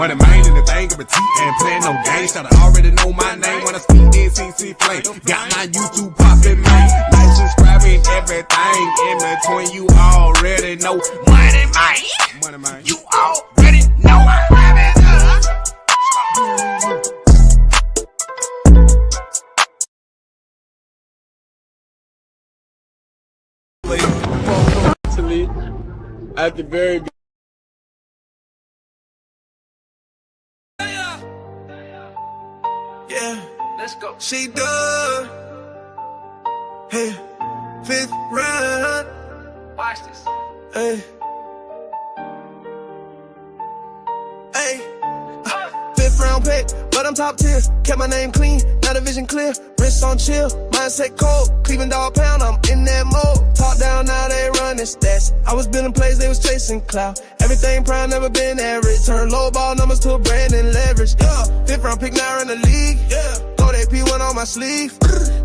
Moneymane in the thing of a T and playing no games. Should already know my name when I speak NCC flame. Got my YouTube poppin', man. Like, subscribing, everything in between. You already know Moneymane. Moneymane. You already know I have it. At the very beginning. Yeah, let's go. Shedeur. Hey, 5th round. Watch this. Hey. Hey. 5th round pick, but I'm top tier. Kept my name clean, now the vision clear. Wrist on chill, mindset cold. Cleveland dog pound, I'm in that mode. Talk down, now they running stats. I was building plays, they was chasing clout. Everything prime, never been average. Turn low ball numbers to a brand and leverage. Yeah, 5th round pick, now in the league. Yeah, gold AP1 on my sleeve.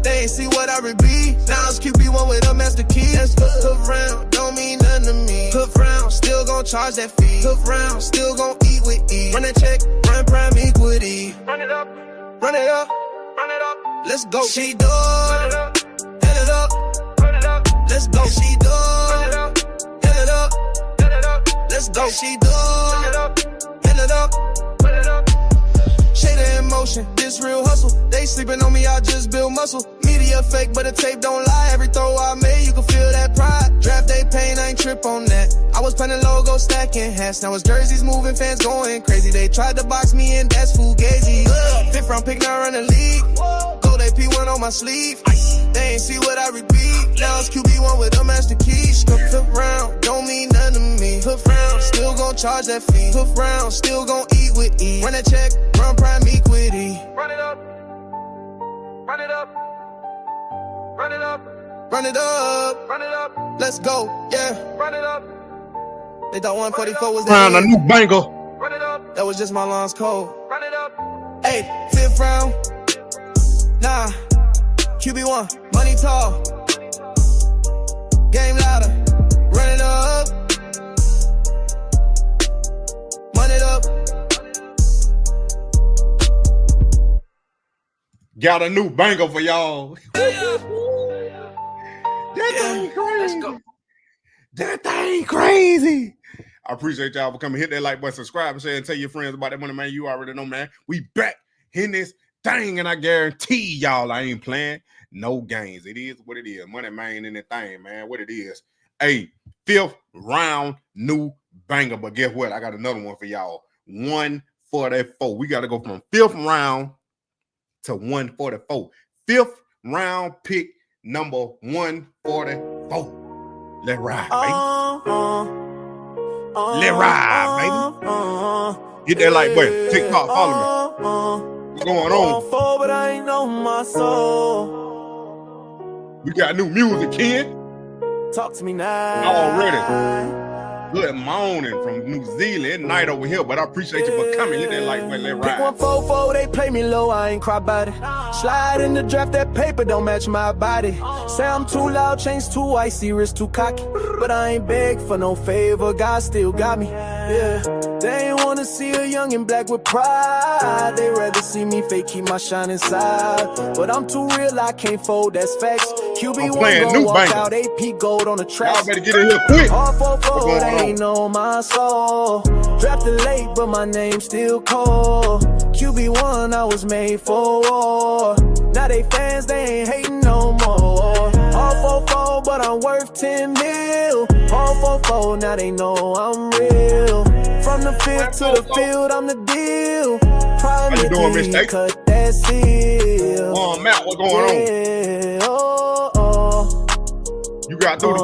They ain't see what I repeat. Now it's QB1 with a master key. That's 5th round, don't mean nothing to me. 5th round, still gon' charge that fee. 5th round, still gon' eat with ease. Run that check, run prime equity. Run it up, run it up, run it up. Let's go. Shedeur, head it up, run it up. Let's go. Shedeur, head it up, head it up. Let's go. Shedeur, head it up, run it up. Shedeur in motion, this real hustle. They sleeping on me, I just build muscle. Media fake, but the tape don't lie. Every throw I made, you can feel that pride. Draft day pain, I ain't trip on that. I was planning logo, stacking hats. Now it's jerseys moving, fans going crazy. They tried to box me in, that's fugazi. 5th round pick, now run the league. Gold AP1 on my sleeve. They ain't see what I repeat. Now it's QB1 with a master key. 5th round, don't mean nothing to me. 5th round, still gon' charge that fee. 5th round, still gon' eat with ease. Run that check, run prime equity. Run it up, run it up, run it up, run it up, run it up. Let's go, yeah, run it up. They thought 144 was the Round a new banger. Run it up. That was just my lungs cold. Run it up. Hey, 5th round. Nah, QB1, money tall. Game louder. Run it up. Run it up. Got a new banger for y'all. That thing crazy. Let's go. That thing crazy. I appreciate y'all for coming. Hit that like button, subscribe, and share, and tell your friends about that Moneymane. You already know, man. We back in this thing, and I guarantee y'all I ain't playing no games. It is what it is. Moneymane in that thing, man. What it is. Hey, 5th round new banger. But guess what? I got another one for y'all. 144. We got to go from 5th round to 144. 5th round pick number 144. Let's ride, baby. Let's ride, baby. Hit that like button. TikTok, follow me. What's going on? But I ain't know my soul. We got new music, kid. Talk to me now. Already. Good morning from New Zealand. Night over here, but I appreciate you for coming. Hit that like button. Let's ride. Pick 144, they play me low, I ain't cry about it. Slide in the draft, that paper don't match my body. Say I'm too loud, chains too icy, wrist too cocky. But I ain't beg for no favor, God still got me. Yeah, they ain't wanna see a young and black with pride. They rather see me fake, keep my shine inside. But I'm too real, I can't fold, that's facts. QB1 gon' walk out, AP gold on the track. Y'all better get in here quick. All 4-4, they ain't know my soul. Drafted late, but my name still cold. QB1, I was made for war. Now they fans, they ain't hating no more. All 4-4, but I'm worth 10 mil. All 4-4, now they know I'm real. From the 5th to the field, I'm the deal. Primately cut that seal. Matt, what's going on? You got through the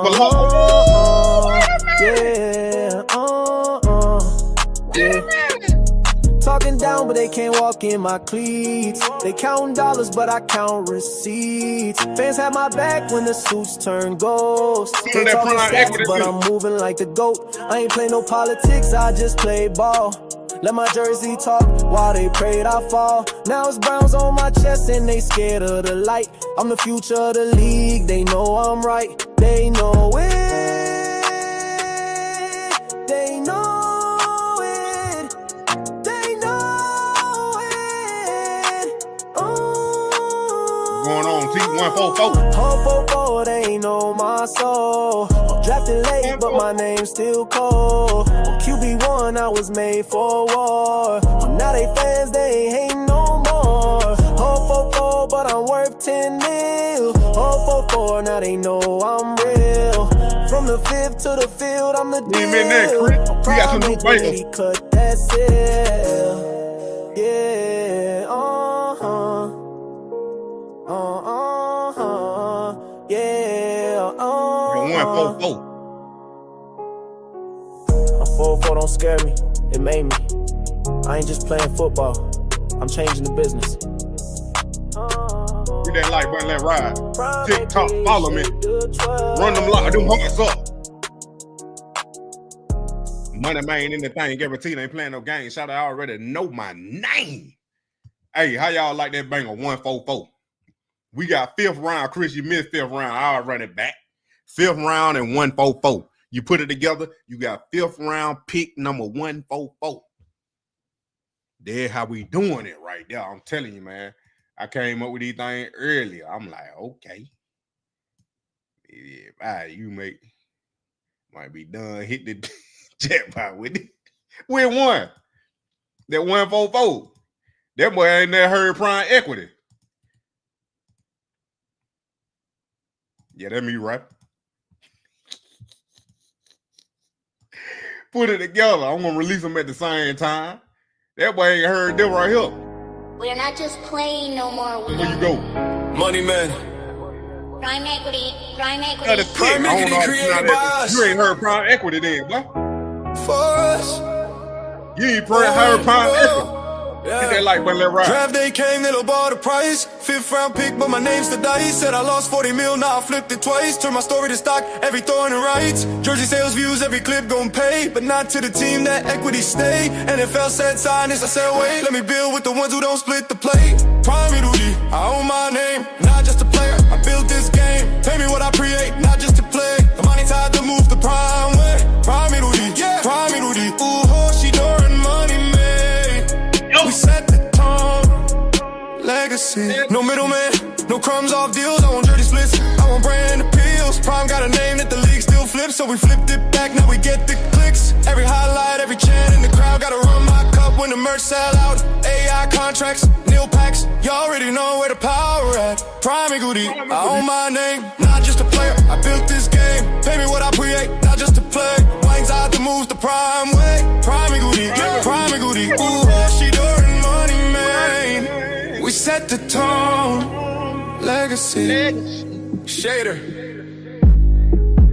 Talking down, but they can't walk in my cleats. They counting dollars, but I count receipts. Fans have my back when the suits turn ghosts. Can't talk stats, but I'm moving like the GOAT. I ain't play no politics, I just play ball. Let my jersey talk while they prayed I fall. Now it's Browns on my chest and they scared of the light. I'm the future of the league, they know I'm right. They know it. They know it. They 144. Whole 4-4, they ain't know my soul. I'm drafted late, but my name's still cold. On QB1, I was made for war. Now they fans, they ain't hating no more. Whole 4-4, but I'm worth 10 mil. Whole 4-4, now they know I'm real. From the fifth to the field, I'm the deal. We got some new bangers. Cut that seal. Yeah, yeah, 144. A 4-4 don't scare me, it made me. I ain't just playing football, I'm changing the business. Get that like button, let ride. TikTok, follow me. Run them hearts up. Moneymane in the thing, guaranteed ain't playing no games. Shout out, I already know my name. Hey, how y'all like that banger 144? We got 5th round. Chris, you missed 5th round. I'll run it back. 5th round and 144. You put it together, you got 5th round pick number 144. That's how we doing it right there. I'm telling you, man. I came up with these things earlier. I'm like, okay. Yeah, you might be done. Hit the jackpot with it. We won. That 144. That boy ain't never heard prime equity. Yeah, that me, right? Put it together. I'm gonna release them at the same time. That boy ain't heard them right here. We're not just playing no more. Where you go? Moneymane. Prime equity. Prime equity. Prime equity created by us. You ain't heard prime equity then, boy. For us. You ain't heard prime equity. Get that like button, let ride. Draft day came, they low ball the price. 5th round pick, but my name's the dice. Said I lost 40 mil, now I flipped it twice. Turned my story to stock, every throw in the rights. Jersey sales views, every clip gon' pay. But not to the team that equity stay. NFL said sign this, I said wait. Let me build with the ones who don't split the plate. Prime Rudy, I own my name, not just a player. I built this game, pay me what I create, not just to play. The money tied to move the prime way. Prime Rudy, yeah. Prime Rudy, ooh, Shedeur and Moneymane. We set the tone, legacy. No middleman, no crumbs off deals. I want dirty splits, I want brand appeals. Prime got a name that the league still flips, so we flipped it back, now we get the clicks. Every highlight, every chant in the crowd. Gotta run my cup when the merch sell out. AI contracts, nil packs, you already know where the power at. Prime Goody, I own my name, not just a player. I built this game, pay me what I create, not just to play. Wings out the moves the prime way. Prime Goody, Prime Goody. Ooh, Shedeur and Moneymane. We set the tone, legacy. Shedeur.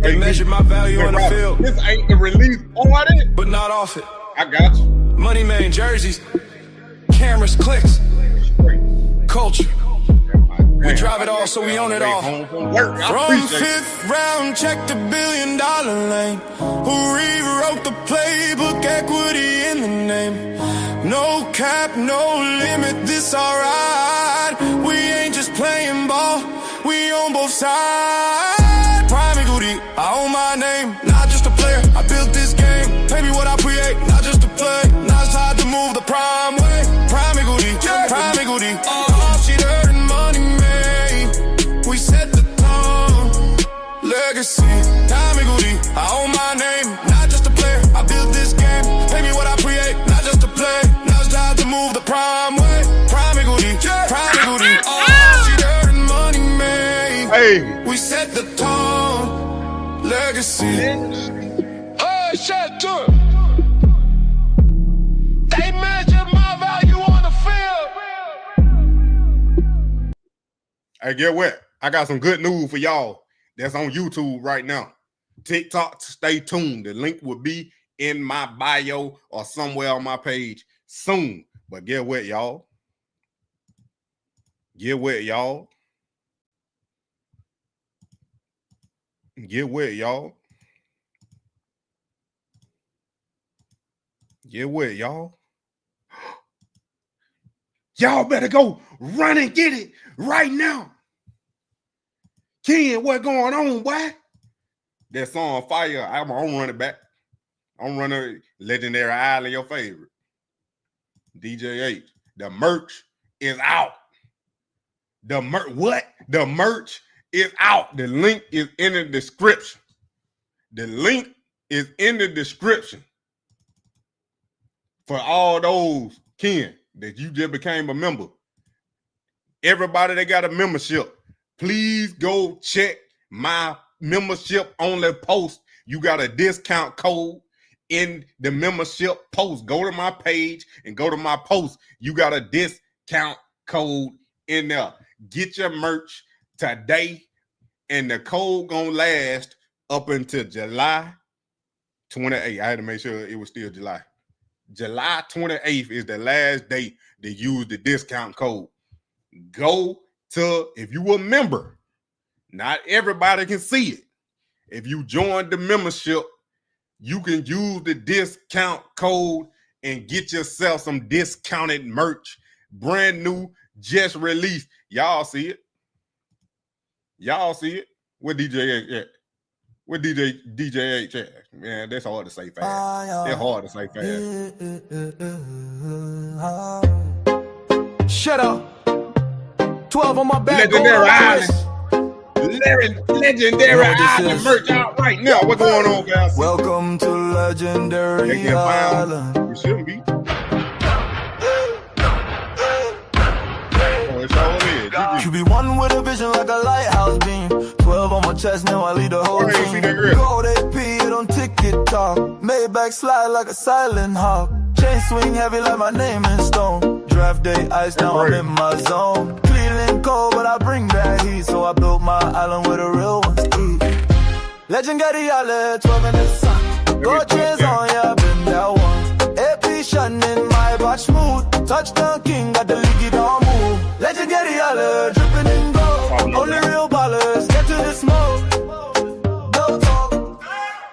They measured my value on the field. This ain't the release on it, but not off it. I got you. Moneymane jerseys, cameras, clicks, culture. We drive it all, so we own it all. From 5th round, checked $1 billion lane. Who rewrote the playbook, equity in the name. No cap, no limit, this alright. We ain't just playing ball, we on both sides. Prime Goody, I own my name, not just a player. I built this game, pay me what I create, not just to play. Now it's time to move the prime way. Prime Goody, Prime Goody. Shedeur and Moneymane. We set the tone, legacy. Prime Goody, I own my name, not just a player. I built this game, pay me what I create, not just to play. Now it's time to move the prime way. Prime Goody, Prime Goody. Shedeur and Moneymane. Hey, we set the tone, legacy. Hey, Shedeur. They measure my value on the field. Hey, get what? I got some good news for y'all that's on YouTube right now. TikTok, stay tuned. The link will be in my bio or somewhere on my page soon. But get what, y'all? Get what, y'all? Get what, y'all? Get what, y'all? Y'all better go run and get it right now. Ken, what going on, boy? That song Fire, I'm gonna run it back. I'm running Legendary Island, your favorite. DJ H. The merch is out. The merch, what? The merch is out. The link is in the description. The link is in the description. For all those, Ken, that you just became a member. Everybody that got a membership, please go check my membership only post. You got a discount code in the membership post. Go to my page and go to my post. You got a discount code in there. Get your merch today, and the code gonna last up until July 28th. I had to make sure it was still July. July 28th is the last day to use the discount code. Go to, if you a member, not everybody can see it. If you join the membership, you can use the discount code and get yourself some discounted merch. Brand new, just released. Y'all see it? Y'all see it? Where DJ H at? Where DJ H at? Man, that's hard to say fast. That's hard to say fast. Shut up. 12 on my back. Legendary Island. Legendary Island merch out right now. What's going on, guys? Welcome to Legendary Island. You shouldn't be. Oh, it's all in. You be one with a vision like a lighthouse beam. 12 on my chest, now I lead the whole team. Gold AP, it on TikTok. Maybach slide like a silent hawk. Chain swing heavy like my name in stone. Draft day ice, now I'm in my zone. Cleveland cold, but I bring that heat. So I built my island where the real ones eat. Legendary Island, 12 in the sun. Go chairs on, yeah, been that one. AP shining, my batch smooth. Touchdown king, got the league, don't move. Legendary Island, dripping in gold. Only real ballers get to this mode. Go talk.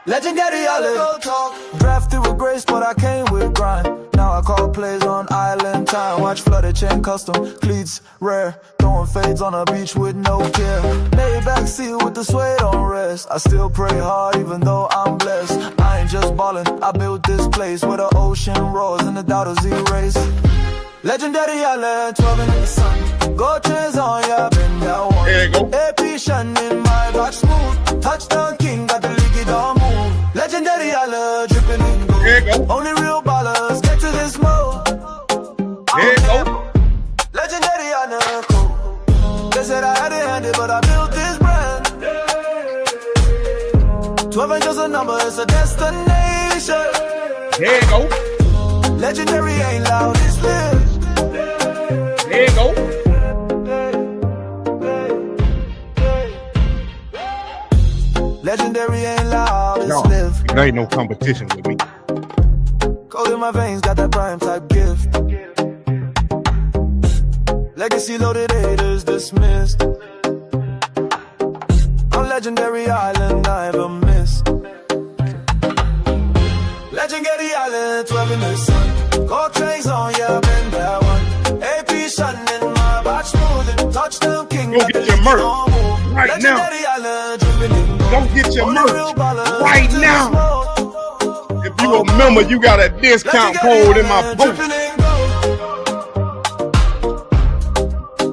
Legendary Island, go talk. Drafted with grace, but I came with grind. Now I call plays on island time. Watch flooded chain custom, cleats rare. Throwing fades on a beach with no care. Maybach seat with the suede on rest. I still pray hard even though I'm blessed. I ain't just ballin', I built this place where the ocean roars and the doubters erase. Legendary Island, 12 in the sun. Go chains on, yeah, been that one. There you go. AP shining, my back smooth. Touchdown king, got the leaky don't move. Legendary Island, dripping in gold. There you go. Only real ballers get to this mode. There you go. Legendary Island, cool. They said I had it handed, but I built this brand. 12 ain't just a number, it's a destination. There you go. Legendary ain't loud, it's lit. There you go. Legendary ain't loud, it's No, live. there ain't no competition with me. Cold in my veins, got that prime type gift. Legacy loaded, haters dismissed. On Legendary Island, I ever miss. Legendary Island, 12 in the sun. Gold trains on, yeah, been that one. AP shining, my batch smooth. Touchdown king. Go get your merch right now. Legendary Island, dripping in gold. Go get your merch right now. If you a member, you got a discount code in my post.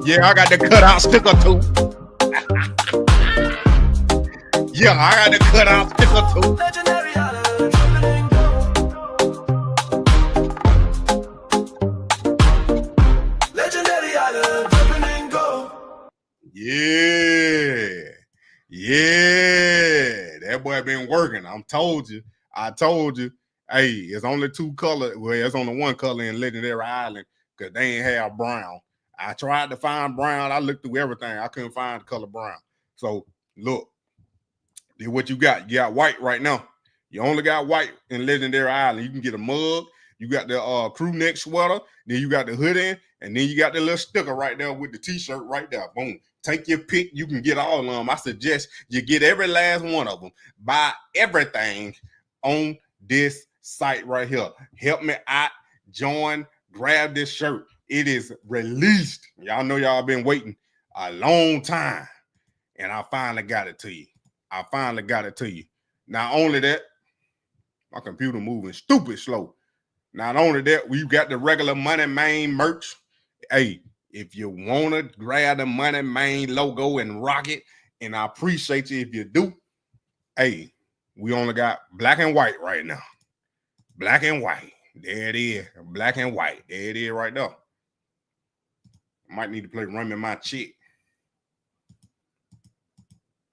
Yeah, I got the cutout sticker too. Yeah, I got the cutout sticker too. Legendary Island, dripping in gold. Legendary Island, dripping in gold. Yeah, that boy been working. I told you. Hey, it's only two colors. Well, it's only one color in Legendary Island because they ain't have brown. I tried to find brown. I looked through everything. I couldn't find the color brown. So look, then what you got? You got white right now. You only got white in Legendary Island. You can get a mug. You got the crew neck sweater. Then you got the hoodie, and then you got the little sticker right there with the t-shirt right there. Boom. Take your pick. You can get all of them. I suggest you get every last one of them. Buy everything on this site right here. Help me out. Join. Grab this shirt. It is released. Y'all know y'all been waiting a long time. And I finally got it to you. Not only that, my computer moving stupid slow. Not only that, we've got the regular Moneymane merch. Hey, If you want to grab the Moneymane logo and rock it, and I appreciate you if you do. Hey, we only got black and white right now. Black and white. There it is. Black and white. There it is right there. Might need to play Run Me My Chick.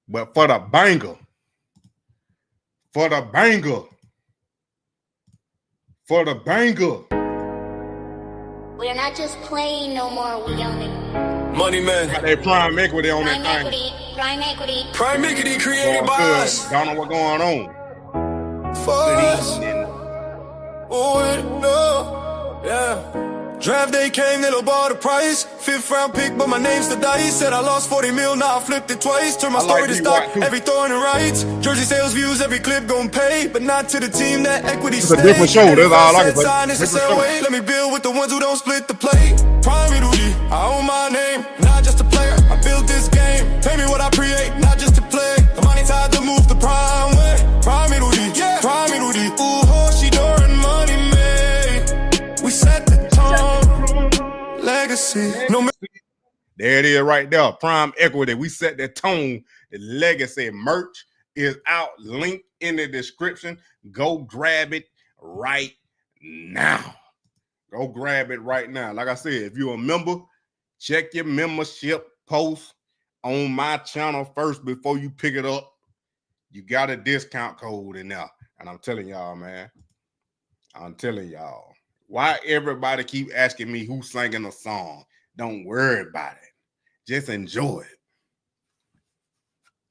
But for the banger, We're not just playing no more, we own it. Moneymane. Got that prime equity on Prime that equity, thing. prime equity. Prime equity created by us. Don't know what's going on. For us. Oh, no. Yeah. Draft day came, they low-ball the price. 5th round pick, but my name's the dice. Said I lost 40 mil, now I flipped it twice. Turn my story to stock, every throw in the rights. Jersey sales views, every clip gon' pay. But not to the team that equity It's a different show, that's all I can say. Let me build with the ones who don't split the play. Prime equity, I own my name, not just a player. I built this game, pay me what I create, not just to play. The money tied to move the prime way. Prime equity, yeah. Prime equity, ooh, Shedeur and Moneymane. We set the tone, legacy. No. There it is right there. Prime equity. We set the tone. The legacy merch is out. Link in the description. Go grab it right now. Go grab it right now. Like I said, if you're a member, check your membership post on my channel first before you pick it up. You got a discount code in there. And I'm telling y'all, man. I'm telling y'all. Why everybody keep asking me who's singing a song? Don't worry about it. Just enjoy it.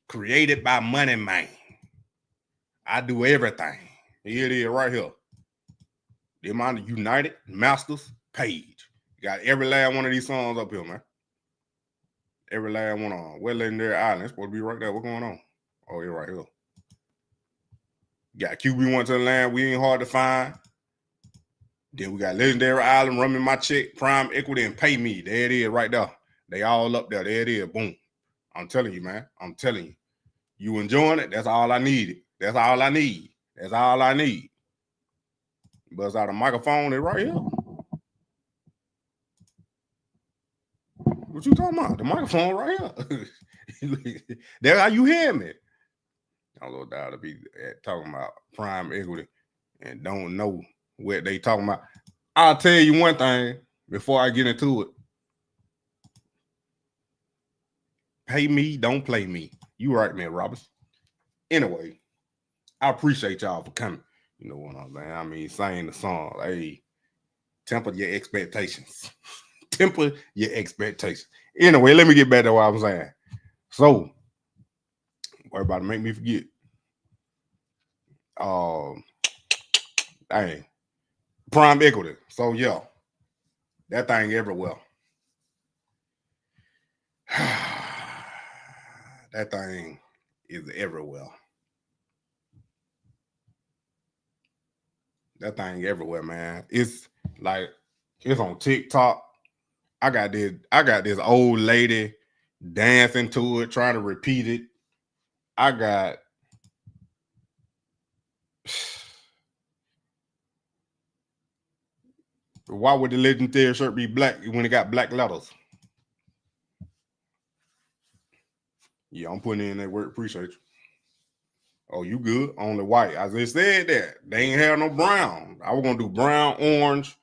Created by Moneymane. I do everything. Here it is right here. The amount of United Masters page. You got every last one of these songs up here, man. Every last one on. Well, Legendary Island. It's supposed to be right there. What's going on? Oh, you're right here. Got QB1 to the land. We ain't hard to find. Then we got Legendary Island, Run Me My Chick, Prime Equity, and Pay Me. There it is right there. They all up there. There it is. Boom. I'm telling you, man. I'm telling you. You enjoying it? That's all I needed. That's all I need. That's all I need. Buzz out a microphone. It's right here. What you talking about? The microphone right here. That's how you hear me. I'm a little down to be talking about prime equity and don't know what they talking about. I'll tell you one thing before I get into it. Pay me, don't play me. You right, man, Roberts. Anyway, I appreciate y'all for coming. You know what I'm saying? I mean, saying the song. Hey, temper your expectations. Temper your expectations. Anyway, let me get back to what I was saying. So, everybody make me forget. Dang. Prime equity. So, yeah. That thing everywhere. That thing is everywhere. That thing everywhere, man. It's like it's on TikTok. I got this old lady dancing to it, trying to repeat it. I got why would the legendary shirt be black when it got black letters? Yeah, I'm putting in that word. Appreciate you. Oh, you good? Only white. I just said that. They ain't have no brown. I was gonna do brown, orange,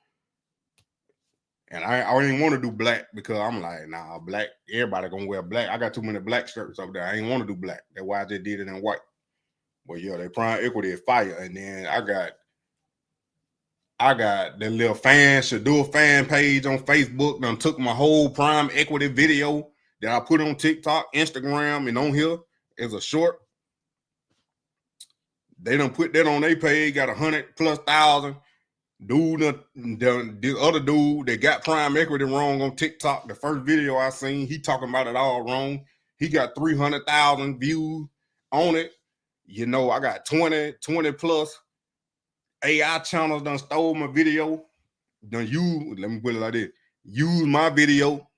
and I didn't want to do black because I'm like, nah, black. Everybody gonna wear black. I got too many black shirts up there. I ain't want to do black. That's why I just did it in white. But yeah, they prime equity is fire. And then I got the little Shedeur fan page on Facebook. Done took my whole prime equity video that I put on TikTok, Instagram, and on here as a short. They done put that on their page, got 100,000+. Dude, the other dude that got prime equity wrong on TikTok, the first video I seen, he talking about it all wrong. He got 300,000 views on it. You know, I got 20+ AI channels done stole my video. Let me put it like this. Use my video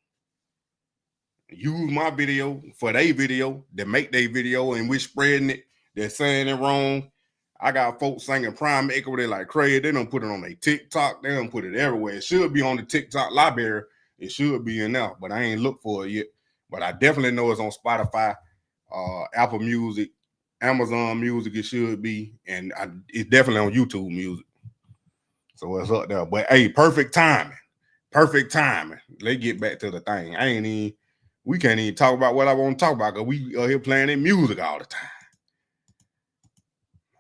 for their video, they make their video, and we spreading it. They're saying it wrong. I got folks singing prime equity like crazy. They don't put it on their TikTok. They don't put it everywhere. It should be on the TikTok library, It should be in there, but I ain't looked for it yet. But I definitely know it's on Spotify, Apple Music, Amazon Music. It should be, and it's definitely on YouTube Music. So it's up there. But hey, perfect timing. Perfect timing. Let's get back to the thing. We can't even talk about what I want to talk about because we are here playing in music all the time.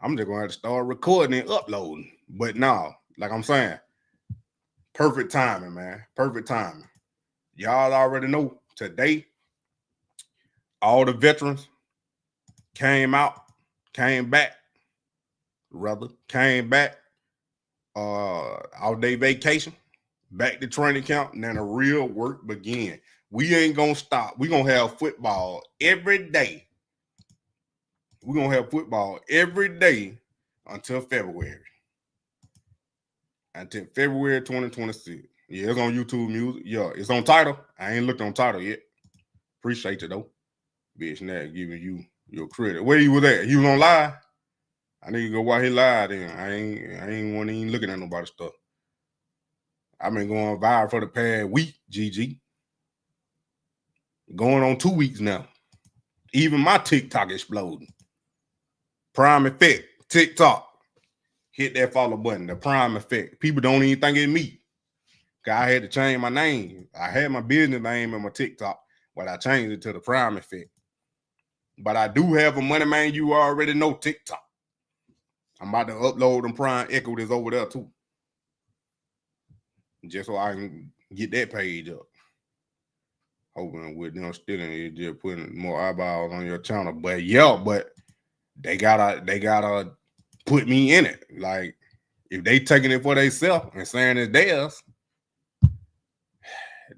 I'm just going to have to start recording and uploading. But no, like I'm saying, perfect timing, man. Perfect timing. Y'all already know today, all the veterans came back, all-day vacation, back to training camp, and then the real work began. We ain't going to stop. We're going to have football every day. We're going to have football every day until February. Until February 2026. Yeah, it's on YouTube Music. Yeah, it's on Tidal. I ain't looked on Tidal yet. Appreciate you, though. Bitch, now giving you your credit. Where you was at? He was on live? I need to go watch his live then. I ain't want to even looking at nobody's stuff. I've been going viral for the past week, GG. Going on 2 weeks now. Even my TikTok exploding. Prime effect. TikTok. Hit that follow button. The prime effect. People don't even think it's me. I had to change my name. I had my business name in my TikTok, but I changed it to the prime effect. But I do have a Moneymane You Already Know TikTok. I'm about to upload them Prime Echo this over there too. Just so I can get that page up. Hoping with them still in it, just putting more eyeballs on your channel. But yeah, but they gotta put me in it. Like if they taking it for themselves and saying it's theirs,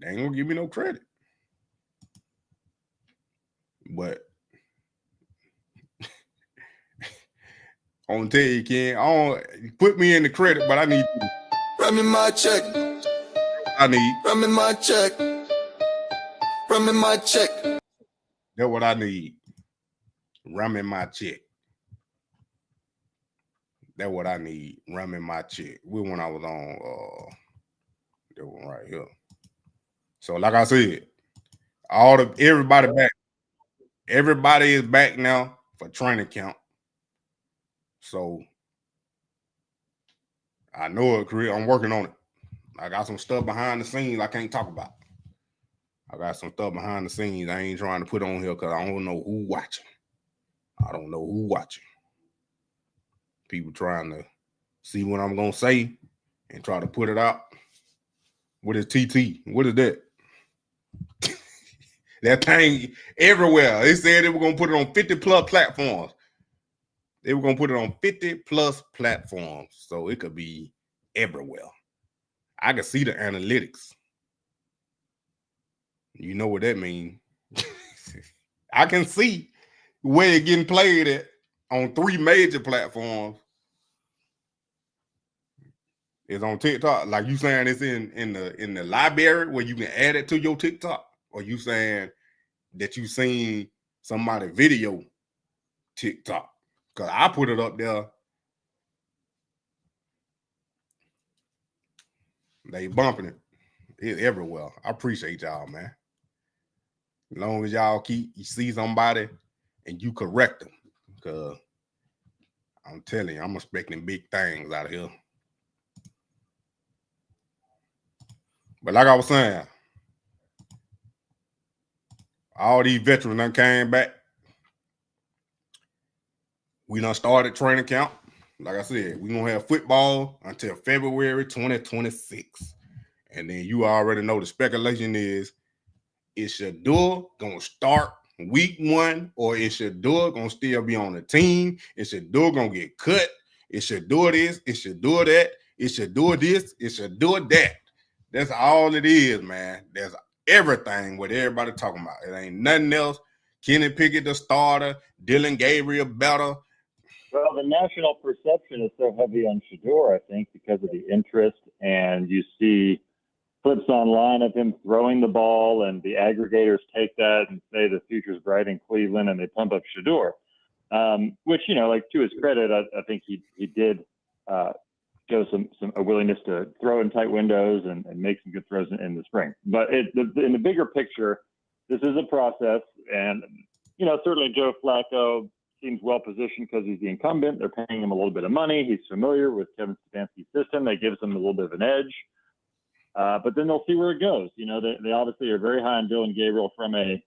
they ain't gonna give me no credit. But I'm gonna tell you, Ken, I don't put me in the credit, but I need to. Run me my check. Run me my check. That's what I need. Run me my check. That's what I need. Run me my check. When I was on that one right here. So like I said, everybody back. Everybody is back now for training camp. So I know it, I'm working on it. I got some stuff behind the scenes I can't talk about. I got some stuff behind the scenes I ain't trying to put on here because I don't know who watching. People trying to see what I'm going to say and try to put it out. What is TT? What is that? That thing everywhere. They said they were going to put it on 50 plus platforms. They were going to put it on 50 plus platforms. So it could be everywhere. I can see the analytics. You know what that means. I can see where it's getting played at on 3 major platforms. It's on TikTok. Like you saying it's in the library where you can add it to your TikTok? Or you saying that you seen somebody video TikTok? Because I put it up there. They bumping it. It's everywhere. I appreciate y'all, man. As long as y'all you see somebody and you correct them. Because I'm telling you, I'm expecting big things out of here. But like I was saying, all these veterans done came back. We done started training camp. Like I said, we're going to have football until February 2026. And then you already know the speculation is Shedeur going to start week 1 or is Shedeur going to still be on the team? Is Shedeur going to get cut? Is Shedeur this? Is Shedeur that? Is Shedeur this? Is Shedeur that? That's all it is, man. There's everything what everybody talking about. It ain't nothing else. Kenny Pickett the starter. Dylan Gabriel better. Well, the national perception is so heavy on Shedeur, I think, because of the interest. And you see clips online of him throwing the ball, and the aggregators take that and say the future's bright in Cleveland, and they pump up Shedeur. Which, like to his credit, I think he did show a willingness to throw in tight windows and make some good throws in the spring. But in the bigger picture, this is a process, and certainly Joe Flacco seems well positioned because he's the incumbent. They're paying him a little bit of money. He's familiar with Kevin Stefanski's system. That gives him a little bit of an edge. But then they'll see where it goes. They obviously are very high on Dillon Gabriel from a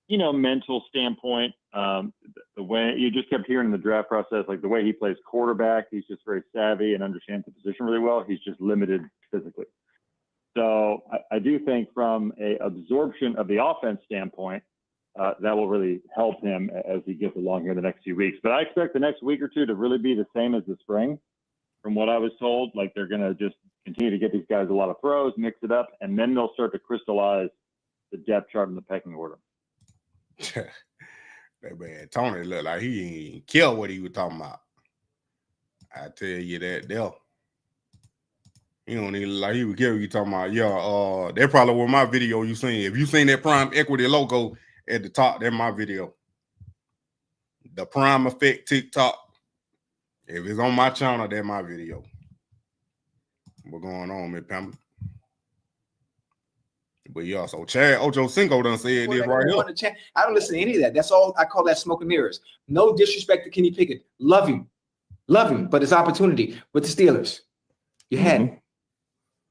mental standpoint. The way you just kept hearing in the draft process, like the way he plays quarterback, he's just very savvy and understands the position really well. He's just limited physically. So I do think from a absorption of the offense standpoint, that will really help him as he gets along here the next few weeks. But I expect the next week or two to really be the same as the spring. From what I was told, like they're going to just continue to get these guys a lot of throws, mix it up, and then they'll start to crystallize the depth chart in the pecking order. That man Tony looked like he ain't care what he was talking about. I tell you that Dell. He don't even look like he would care what you talking about. Yeah, that probably was my video you seen. If you seen that Prime Equity logo at the top, that's my video. The Prime Effect TikTok. If it's on my channel, that's my video. What's going on, Miss Pamela? But yeah, so Chad Ochocinco done said this right here. I don't listen to any of that. That's all I call that smoke and mirrors. No disrespect to Kenny Pickett. Love him, but it's opportunity with the Steelers. You had it.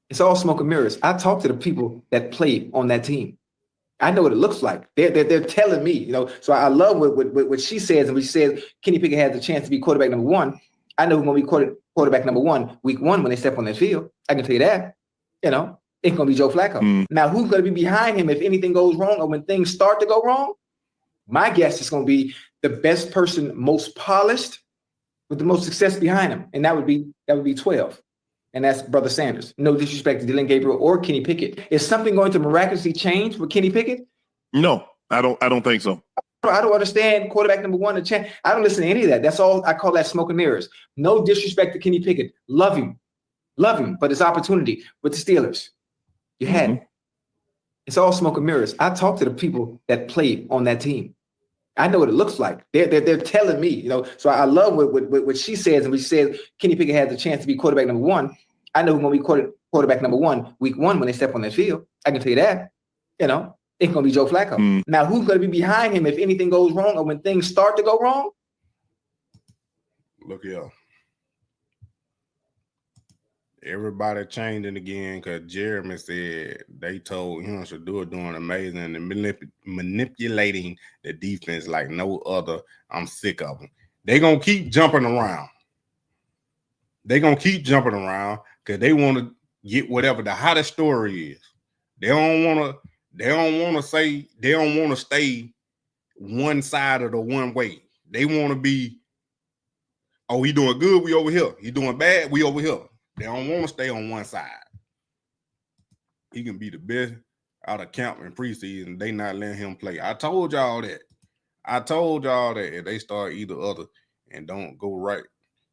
It's all smoke and mirrors. I talk to the people that play on that team. I know what it looks like. They're telling me, So I love what she says, and when she says Kenny Pickett has a chance to be quarterback number one. I know who's going to be quarterback number one week one when they step on that field. I can tell you that. It's going to be Joe Flacco. Now, who's going to be behind him if anything goes wrong or when things start to go wrong? My guess is going to be the best person, most polished, with the most success behind him, and that would be 12. And that's Brother Sanders. No disrespect to Dillon Gabriel or Kenny Pickett. Is something going to miraculously change with Kenny Pickett? No, I don't think so. I don't understand quarterback number one. I don't listen to any of that. That's all I call that smoke and mirrors. No disrespect to Kenny Pickett. Love him, but it's opportunity with the Steelers. You had it. It's all smoke and mirrors. I talk to the people that play on that team. I know what it looks like. They're telling me, So I love what she says, and when she says Kenny Pickett has a chance to be quarterback number one. I know who's going to be quarterback number one week one when they step on that field. I can tell you that. It's going to be Joe Flacco. Now, who's going to be behind him if anything goes wrong or when things start to go wrong? Look here. Everybody changing again because Jeremy said they told him Shedeur doing amazing and manipulating the defense like no other. I'm sick of them. They're going to keep jumping around. They're going to keep jumping around because they want to get whatever the hottest story is. They don't want to stay one side or the one way. They want to be, oh, he doing good, we over here. He doing bad, we over here. They don't want to stay on one side. He can be the best out of camp in preseason. They not letting him play. I told y'all that. If they start either other and don't go right,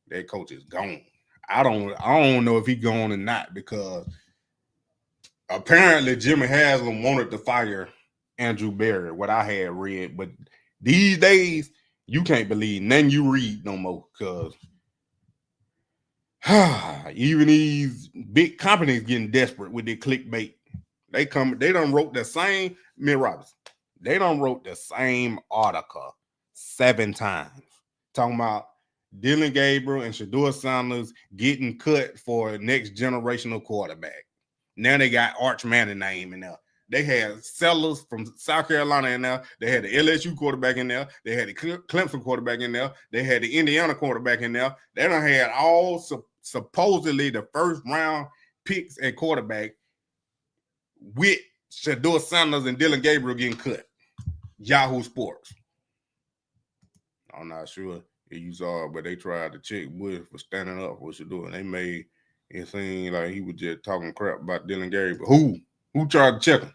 that coach is gone. I don't know if he gone or not because apparently Jimmy Haslam wanted to fire Andrew Berry, what I had read. But these days, you can't believe nothing you read no more because even these big companies getting desperate with their clickbait. They done wrote the same, Mitt Roberts. They done wrote the same article 7 times talking about Dillon Gabriel and Shedeur Sanders getting cut for next generational quarterback. Now they got Arch Manning name in there. They had Sellers from South Carolina in there. They had the LSU quarterback in there. They had the Clemson quarterback in there. They had the Indiana quarterback in there. They done had all supposedly the first round picks at quarterback with Shedeur Sanders and Dillon Gabriel getting cut. Yahoo Sports. I'm not sure if you saw it, but they tried to check Bush for standing up for Shedeur. They made it seem like he was just talking crap about Dillon Gabriel. Who tried to check him?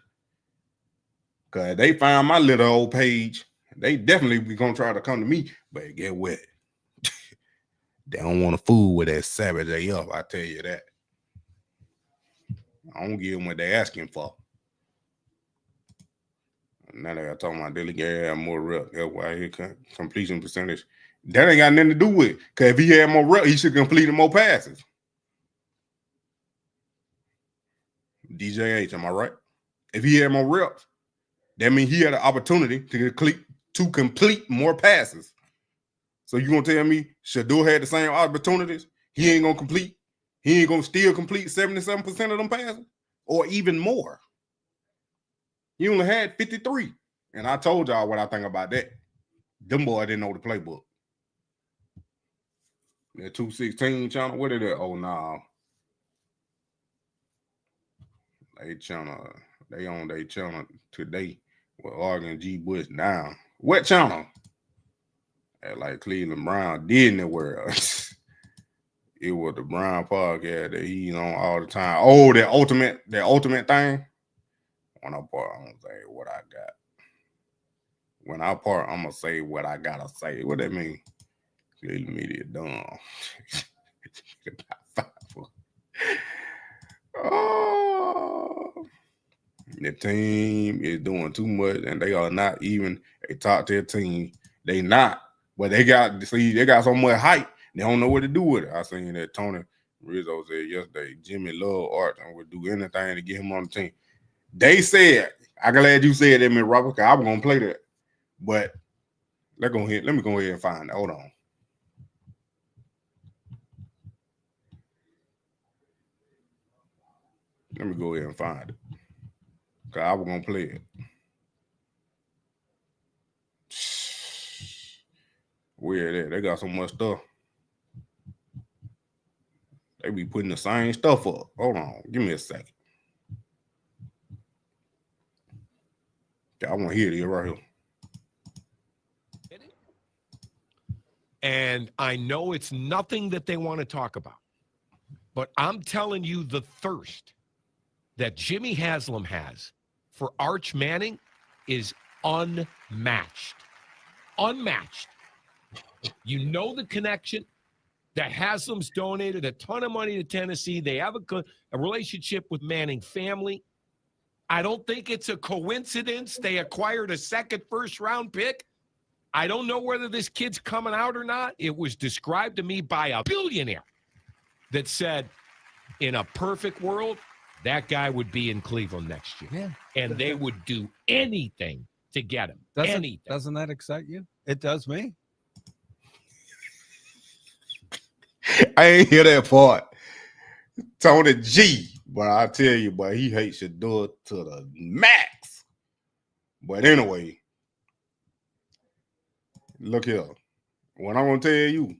Because they found my little old page. They definitely be going to try to come to me. But get what? They don't want to fool with that Savage AF, I tell you that. I don't give them what they're asking for. Now they got talking about Dillon Gabriel have more rep. That's why his completion percentage. That ain't got nothing to do with it. Because if he had more rep, he should complete more passes. DJ H, am I right? If he had more reps, that means he had an opportunity to complete more passes. So you gonna tell me Shedeur had the same opportunities? He ain't gonna complete. He ain't gonna still complete 77% of them passes, or even more. He only had 53, and I told y'all what I think about that. Them boy didn't know the playbook. That 216 channel, what is that? Oh no, they on their channel today with Oregon G Bush down. What channel? At like Cleveland Brown did in the world. It was the Brown podcast that he's on all the time. Oh, that ultimate thing. When I part, I'm gonna say what I got. When I part, I'm gonna say what I gotta say. What that mean? Cleveland media dumb. Oh, the team is doing too much, and they are not even a top tier team. They not, but they got so much hype. They don't know what to do with it. I seen that Tony Rizzo said yesterday, Jimmy love Arch and would do anything to get him on the team. They said, I'm glad you said that, man, Robert, because I was gonna play that. But let me go ahead and find it. Hold on. Let me go ahead and find it. Because I was gonna play it. Weird that they got so much stuff. They be putting the same stuff up. Hold on, give me a second. I want to hear this right here. And I know it's nothing that they want to talk about, but I'm telling you the thirst that Jimmy Haslam has for Arch Manning is unmatched. Unmatched. You know the connection. The Haslam's donated a ton of money to Tennessee. They have a relationship with Manning family. I don't think it's a coincidence they acquired a second first-round pick. I don't know whether this kid's coming out or not. It was described to me by a billionaire that said, in a perfect world, that guy would be in Cleveland next year. Yeah. And they would do anything to get him. Anything. Doesn't that excite you? It does me. I ain't hear that part. Tony G, but I tell you, but he hates Shedeur to the max. But anyway, look here. What I'm gonna tell you,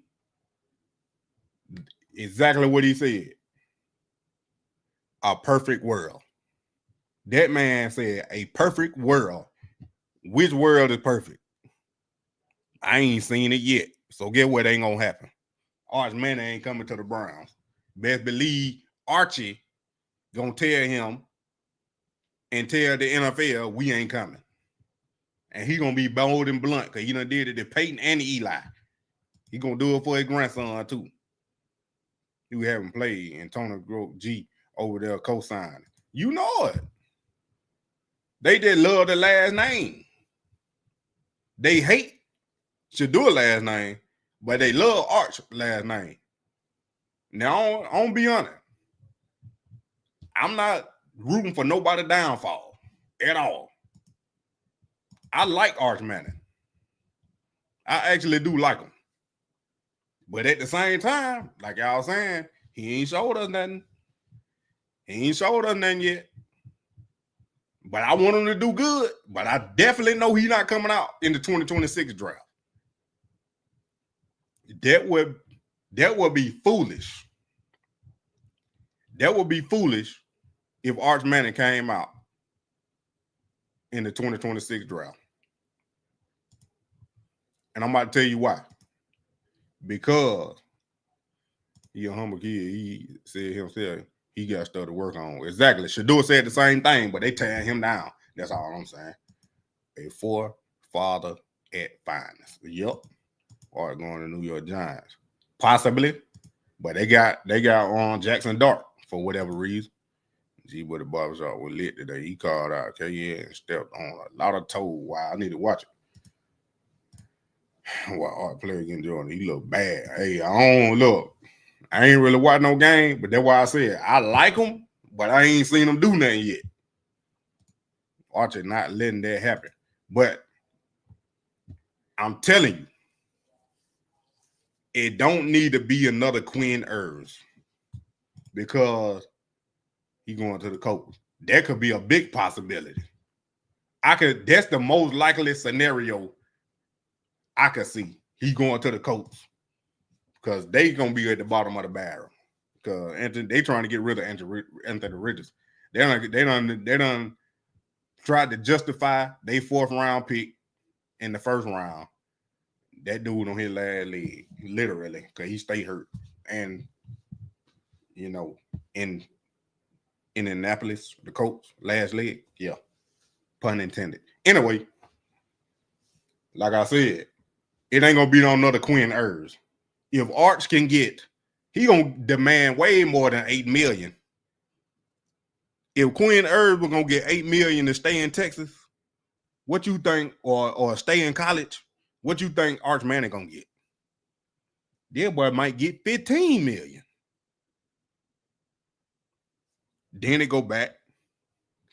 exactly what he said. A perfect world. That man said a perfect world. Which world is perfect? I ain't seen it yet. So get what ain't gonna happen. Arch Manning ain't coming to the Browns. Best believe Archie gonna tell him and tell the NFL we ain't coming. And he gonna be bold and blunt because he done did it to Peyton and Eli. He gonna do it for his grandson too. He haven't played, and Tony G over there co-signing. You know it. They just love the last name. They hate Shedeur last name, but they love Arch last name. Now, I'm gonna be honest. I'm not rooting for nobody downfall at all. I like Arch Manning. I actually do like him. But at the same time, like y'all saying, he ain't showed us nothing. He ain't showed us nothing yet. But I want him to do good. But I definitely know he's not coming out in the 2026 draft. That would be foolish. That would be foolish if Arch Manning came out in the 2026 draft. And I'm about to tell you why. Because he a humble kid. He said himself he got stuff to work on. Exactly. Shedeur said the same thing, but they tearing him down. That's all I'm saying. A forefather at finest. Yep. Or going to New York Giants. Possibly. But they got on Jackson Dart for whatever reason. G with the barbershop was lit today. He called out KN and stepped on a lot of toes. Wow, I need to watch it. Well, Art player against Jordan, he look bad. Hey, I ain't really watch no game, but that's why I said I like him, but I ain't seen him do nothing yet. Archer not letting that happen. But I'm telling you, it don't need to be another Quinn Ewers because he going to the Colts. That could be a big possibility. That's the most likely scenario I could see. He going to the Colts because they gonna be at the bottom of the barrel. Because they trying to get rid of Anthony Richardson. They done tried to justify their 4th round pick in the 1st round. That dude on his last leg, literally, because he stay hurt. And in Indianapolis, the Colts, last leg, yeah, pun intended. Anyway, like I said, it ain't gonna be no another Quinn Ewers. If Arch can get, he gonna demand way more than $8 million. If Quinn Ewers was gonna get $8 million to stay in Texas, what you think, or stay in college, what you think Arch Manning gonna get? That boy might get $15 million. Then it go back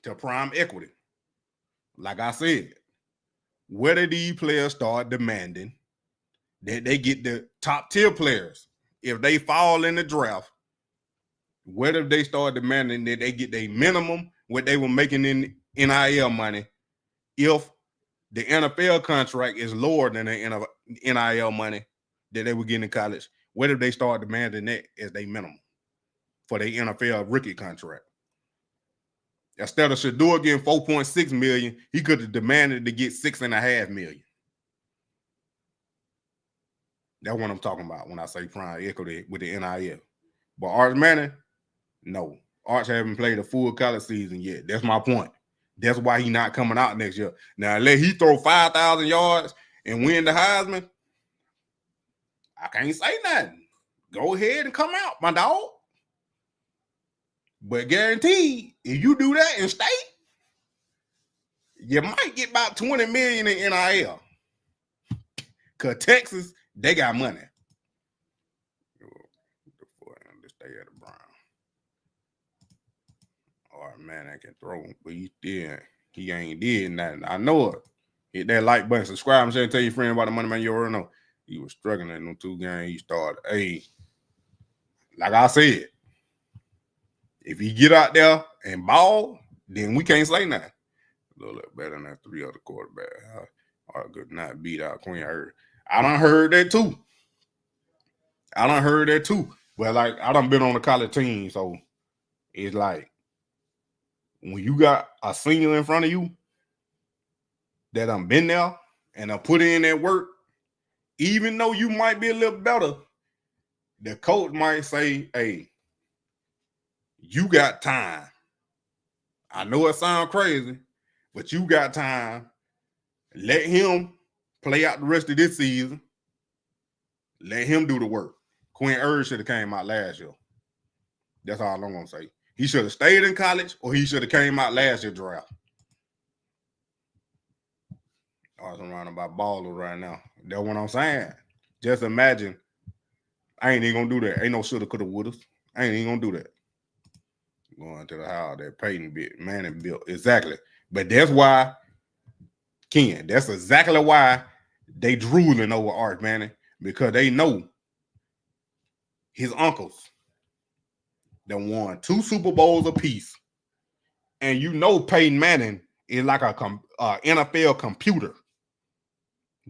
to prime equity. Like I said, where do these players start demanding that they get the top tier players? If they fall in the draft, where do they start demanding that they get their minimum, what they were making in NIL money, if the NFL contract is lower than the NIL money that they were getting in college? Where do they start demanding that as their minimum for their NFL rookie contract? Instead of Shedeur getting $4.6 million, he could have demanded to get $6.5 million. That's what I'm talking about when I say prime equity with the NIL. But Arch Manning, no. Arch haven't played a full college season yet. That's my point. That's why he's not coming out next year. Now, let he throw 5,000 yards and win the Heisman, I can't say nothing. Go ahead and come out, my dog. But guaranteed, if you do that and stay, you might get about $20 million in NIL. Because Texas, they got money. Stay at the Brown. All right, man, I can throw him, but he ain't did nothing. I know it. Hit that like button, subscribe, and share, and tell your friend about the Moneymane. You already know. He was struggling in them 2 games he started. Hey, like I said, if he get out there and ball, then we can't say nothing. A little bit better than 3 other quarterbacks. I could not beat out Quinn Ewers. I done heard that too. But like, I done been on the college team, so it's like when you got a senior in front of you that done been there and done put in that work, even though you might be a little better, the coach might say, hey, you got time. I know it sounds crazy, but you got time. Let him play out the rest of this season. Let him do the work. Quinn Ewers should have came out last year. That's all I'm going to say. He should have stayed in college, or he should have came out last year draft. I was around about ballers right now. That's what I'm saying. Just imagine. I ain't even going to do that. Ain't no shoulda, coulda, woulda. I ain't even going to do that. Going to the house that Peyton Manning built. Exactly. But that's why, Ken, that's exactly why they drooling over Arch Manning, because they know his uncles that won 2 Super Bowls apiece. And you know Peyton Manning is like a NFL computer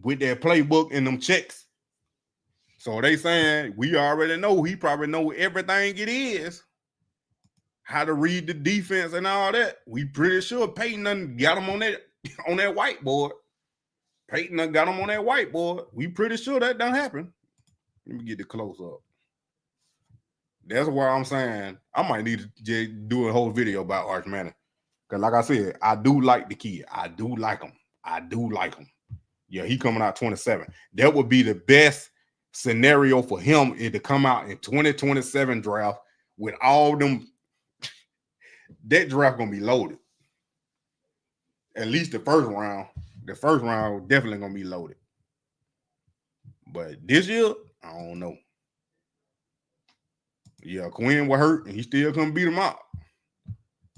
with their playbook and them checks. So they saying, we already know he probably know everything it is. How to read the defense and all that. We pretty sure Peyton done got him on that whiteboard. Peyton done got him on that whiteboard. We pretty sure that done happen. Let me get the close up. That's why I'm saying I might need to do a whole video about Arch Manning. Because like I said, I do like the kid. I do like him. Yeah, he coming out 27. That would be the best scenario for him, is to come out in 2027 draft with all them. That draft gonna be loaded. At least the first round. The first round definitely gonna be loaded. But this year, I don't know. Yeah, Quinn was hurt and he still couldn't beat him out.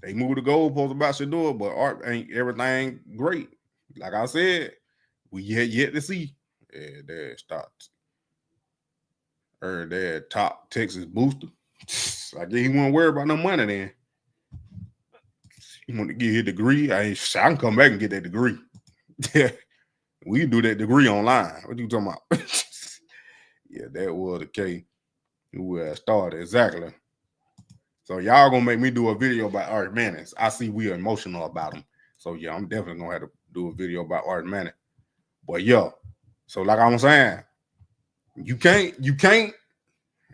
They moved the goalpost about Shedeur, but Art ain't everything great. Like I said, we yet to see. Yeah, there stopped. Or their top Texas booster. I guess he wasn't worried about no money then. He want to get his degree. I can come back and get that degree. Yeah, we can do that degree online. What you talking about? Yeah, that was the case. Who started exactly. So y'all gonna make me do a video about Art Manning. I see we are emotional about him. So yeah, I'm definitely gonna have to do a video about Art Manning. But yo, so like I'm saying, you can't.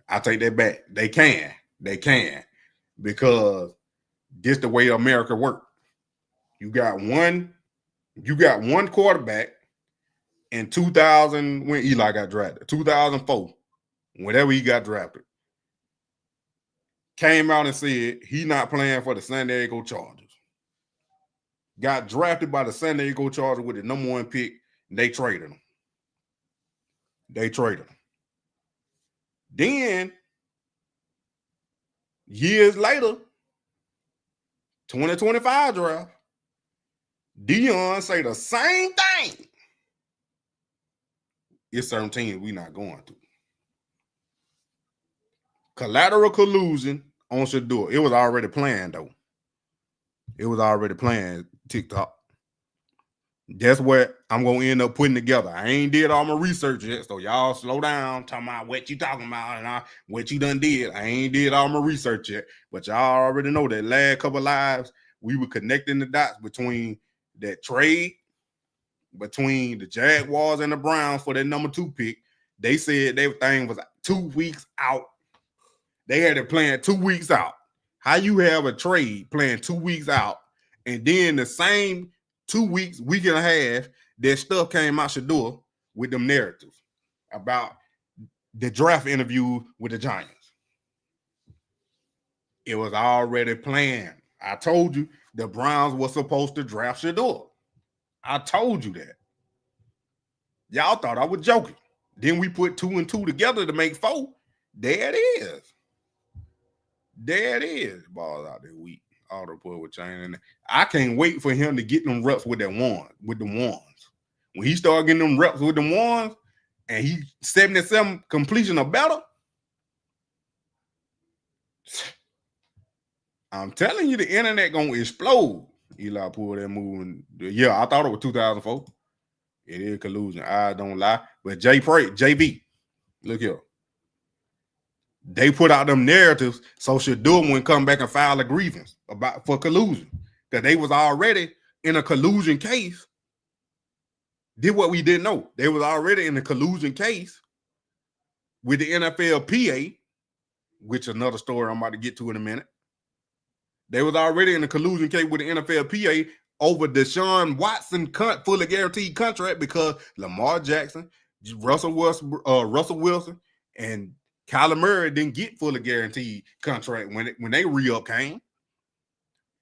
I take that back. They can, because this the way America works. You got one quarterback in 2000 when Eli got drafted, 2004, whenever he got drafted, came out and said he not playing for the San Diego Chargers. Got drafted by the San Diego Chargers with the number 1 pick. They traded him. Then, years later, 2025 draft, Deion say the same thing. It's certain teams we not going to. Collateral collusion on Shedeur. It was already planned, though. It was already planned, TikTok. That's what I'm going to end up putting together. I ain't did all my research yet, so y'all slow down, talking about what you talking about and what you done did. I ain't did all my research yet, but y'all already know that last couple lives, we were connecting the dots between that trade, between the Jaguars and the Browns for that number 2 pick. They said everything was 2 weeks out. They had it planned 2 weeks out. How you have a trade planned 2 weeks out, and then the same 2 weeks, week and a half, that stuff came out Shedeur with them narratives about the draft interview with the Giants. It was already planned. I told you the Browns were supposed to draft Shedeur. I told you that. Y'all thought I was joking. Then we put 2 and 2 together to make 4. There it is. Balls out there weak. All the report with China. And I can't wait for him to get them reps with the ones. When he started getting them reps with the ones, and he 77 completion or better, I'm telling you, the internet gonna explode. Eli pulled that move. Yeah, I thought it was 2004. It is collusion. I don't lie. But JV, look here. They put out them narratives so Shedeur wouldn't come back and file a grievance for collusion. Because they was already in a collusion case. Did what we didn't know. They was already in a collusion case with the NFLPA, which is another story I'm about to get to in a minute. They was already in a collusion case with the NFLPA over Deshaun Watson fully guaranteed contract because Lamar Jackson, Russell Wilson, and Kyler Murray didn't get fully guaranteed contract when they re-up came.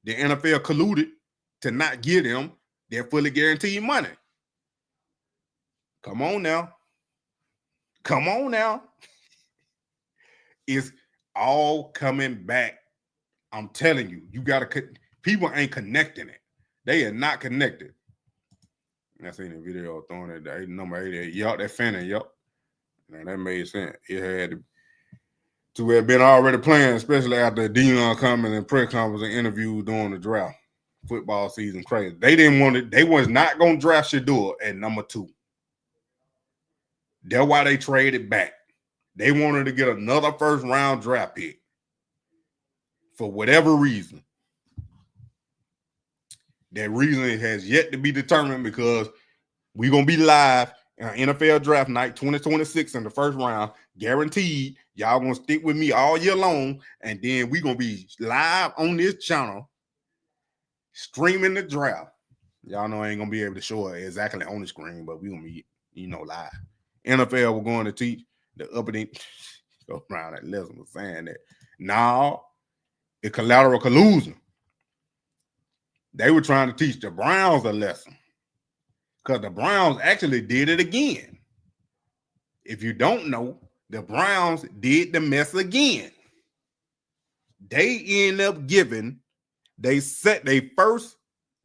The NFL colluded to not give them their fully guaranteed money. Come on now. It's all coming back. I'm telling you, people ain't connecting it. They are not connected. I seen the video throwing it at number 88. Yup, that Fanning, yup. Now that made sense. It had to have been already planned, especially after Deion coming and press conference and interview during the draft. Football season crazy. They was not going to draft Shedeur at number 2. That's why they traded back. They wanted to get another first-round draft pick for whatever reason. That reason has yet to be determined because we're going to be live on NFL Draft Night 2026 in the first round. Guaranteed. Y'all going to stick with me all year long, and then we're going to be live on this channel streaming the draft. Y'all know I ain't going to be able to show it exactly on the screen, but we're going to be, live. NFL, we're going to teach the uppity. Go around that lesson was saying that. Now, it's collateral collusion. They were trying to teach the Browns a lesson because the Browns actually did it again. If you don't know, the Browns did the mess again. They end up giving They set their first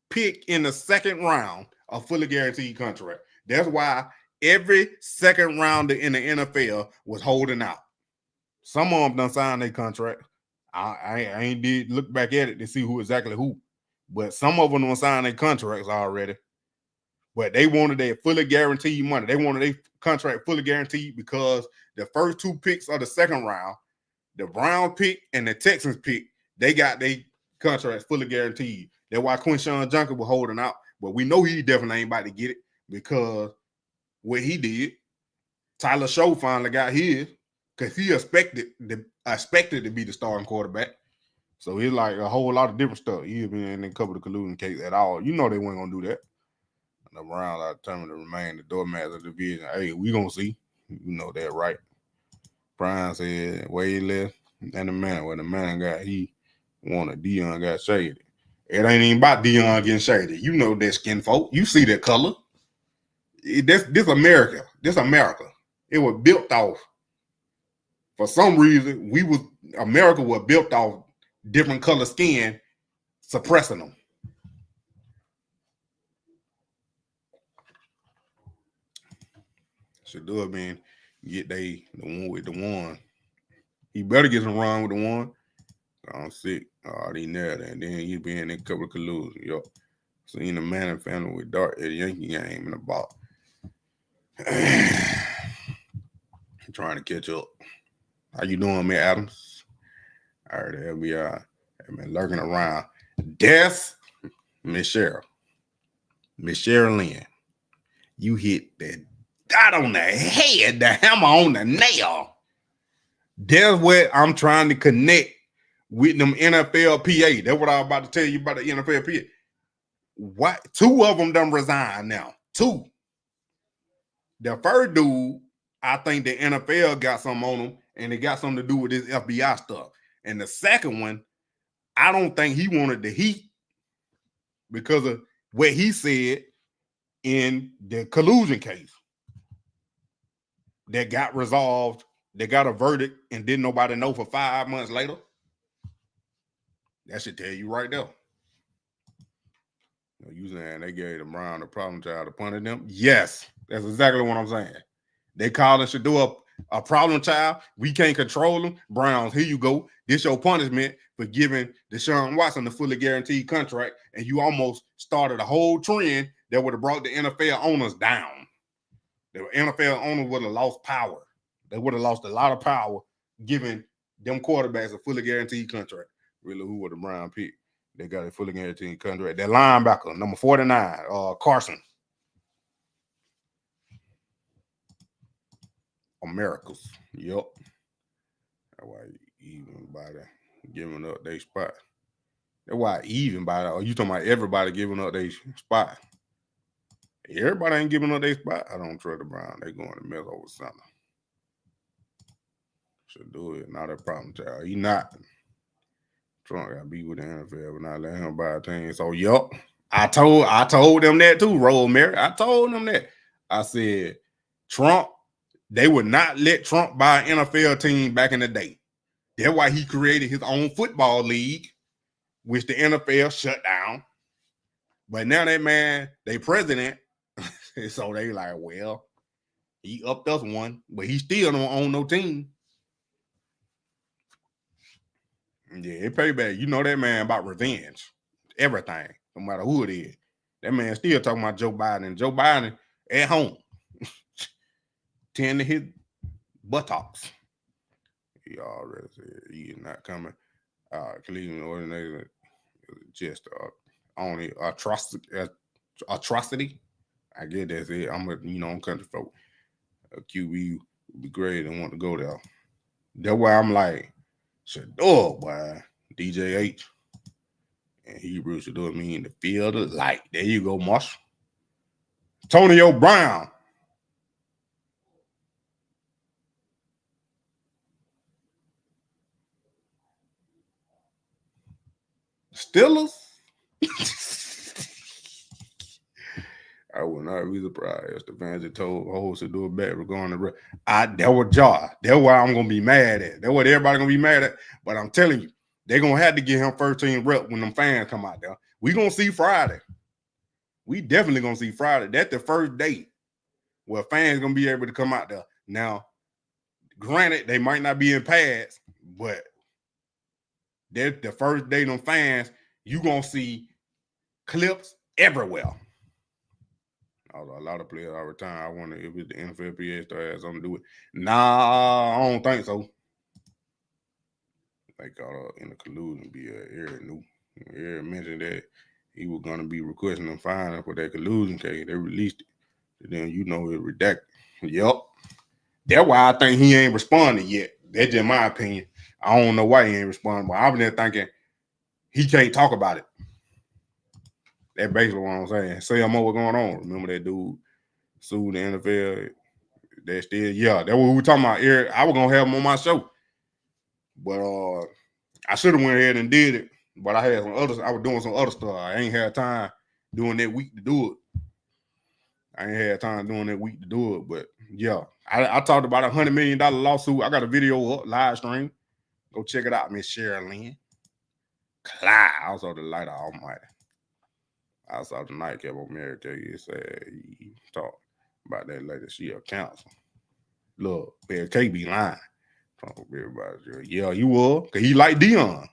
pick in the second round a fully guaranteed contract. That's why every second rounder in the NFL was holding out. Some of them done signed their contract. I ain't did look back at it to see exactly who, but some of them done signed their contracts already. But they wanted their fully guaranteed money. They wanted their contract fully guaranteed because the first two picks of the second round, the Brown pick and the Texans pick, they got their contracts fully guaranteed. That's why Quinshawn Junker was holding out. But we know he definitely ain't about to get it because what he did, Tyler Show finally got his because he expected to be the starting quarterback. So it's like a whole lot of different stuff. He been in a couple of collusion cases at all. You know they weren't gonna do that. And the Browns are determined to remain the doormats of the division. Hey, we gonna see. You know that, right? Brian said way less than the man. When the man got he wanted, Dion got shaded. It ain't even about Dion getting shaded. You know that skin folk. You see that color. This America. This America. It was built off. For some reason, America was built off different color skin, suppressing them. Shedeur man get the one with the one. He better get some wrong with the one. I'm sick. Oh, he nailed it. And then he been in a couple of collusion. Yo, seen the Manning family with Dart at the Yankee game in the ball. Trying to catch up. How you doing, man, Adams? All right, the FBI have been lurking around. Death, Miss Cheryl Lynn, you hit that dot on the head, the hammer on the nail. That's what I'm trying to connect with them NFL PA. That's what I was about to tell you about the NFL PA. What? Two of them done resigned now. Two. The first dude, I think the NFL got something on him, and it got something to do with this FBI stuff. And the second one, I don't think he wanted the heat because of what he said in the collusion case that got resolved. They got a verdict and didn't nobody know for 5 months later. That should tell you right there. You saying they gave the Brown a problem child to punish them? Yes, that's exactly what I'm saying. They calling Shedeur a problem child. We can't control them. Browns, here you go. This your punishment for giving Deshaun Watson the fully guaranteed contract, and you almost started a whole trend that would have brought the NFL owners down. The NFL owners would have lost power. They would have lost a lot of power giving them quarterbacks a fully guaranteed contract. Really, who would the Brown pick? They got a fully guaranteed contract. That linebacker, number 49, Carson. Americas. Yep. That's why even by giving up their spot. That's why even by that. Are you talking about everybody giving up their spot? Everybody ain't giving up their spot. I don't trust the Brown. They going to mess over something. Should do it. Not a problem, child. He not. Trump got to be with the NFL, but not let him buy a team. So, yup. I told them that too, Rosemary. I told them that. I said, Trump, they would not let Trump buy an NFL team back in the day. That's why he created his own football league, which the NFL shut down. But now that man, they president, so they like, well, he upped us one, but he still don't own no team. Yeah, it pay back. You know that man about revenge. Everything, no matter who it is. That man still talking about Joe Biden. And Joe Biden at home. Tend to his buttocks. He already said he is not coming. Cleveland ordinary just only atrocity. I get that's it. I'm country folk. A QB would be great and want to go there. That's why I'm like, Shedeur, boy, DJH. And Hebrew Shedeur mean the field of light. There you go, Marshall. Antonio Brown. Steelers? I would not be surprised if the fans had told Shedeur back regarding the that was jar. That's why I'm gonna be mad at. That's what everybody gonna be mad at. But I'm telling you, They're going to have to get him first team rep when them fans come out there. We going to see Friday. We definitely going to see Friday. That's the first day where fans going to be able to come out there. Now, granted, they might not be in pads, but that's the first day them fans, you going to see clips everywhere. A lot of players all the time. I wonder if it's the NFLPA still has something to do with it. Nah, I don't think so. They got in the collusion be Eric knew. Eric mentioned that he was gonna be requesting them fine for that collusion case. They released it. And then it redacted. Yup. That's why I think he ain't responded yet. That's just my opinion. I don't know why he ain't responding, but I've been there thinking he can't talk about it. That's basically what I'm saying. Say more what's going on. Remember that dude sued the NFL? That's still, that's what we were talking about. Eric, I was gonna have him on my show. But I should have went ahead and did it. But I had I was doing some other stuff. I ain't had time doing that week to do it. But yeah, I talked about $100 million lawsuit. I got a video up, live stream. Go check it out, Miss Sherilyn. Clyde. I saw the light of Almighty. I saw the nightcap on Mary Kay. Said he talked about that lady. She a counselor. Look, Mary Kay be lying. Everybody, yeah, you will, because he like Dion.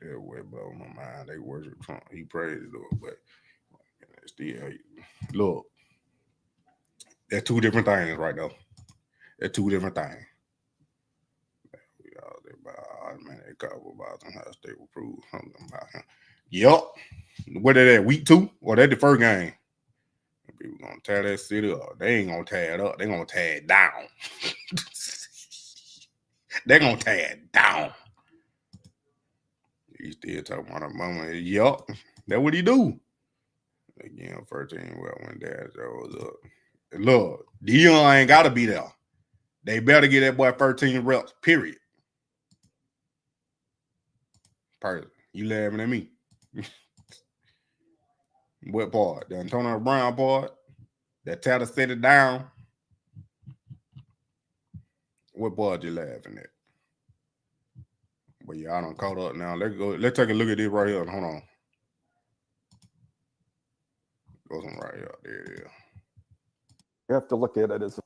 That way blow my mind. They worship Trump. He prays the Lord, but still, look, they're two different things right now. They're two different things. Man, they cover about how they will prove something about him. Yup. What are that, week 2? Or that the first game? People gonna tear that city up. They ain't gonna tear it up. They gonna tear it down. They gonna tear it down. He still talking about a mama. Yup. That's what he do. Again, 13 when Dad shows up. Look, Dion ain't gotta be there. They better get that boy 13 reps, period. Perfect. You laughing at me. What part? The Antonio Brown part? That Taylor set it down? What part you laughing at? But yeah, I done caught up now. Let's take a look at this right here. Hold on. Goes on right here. There it is. You have to look at it as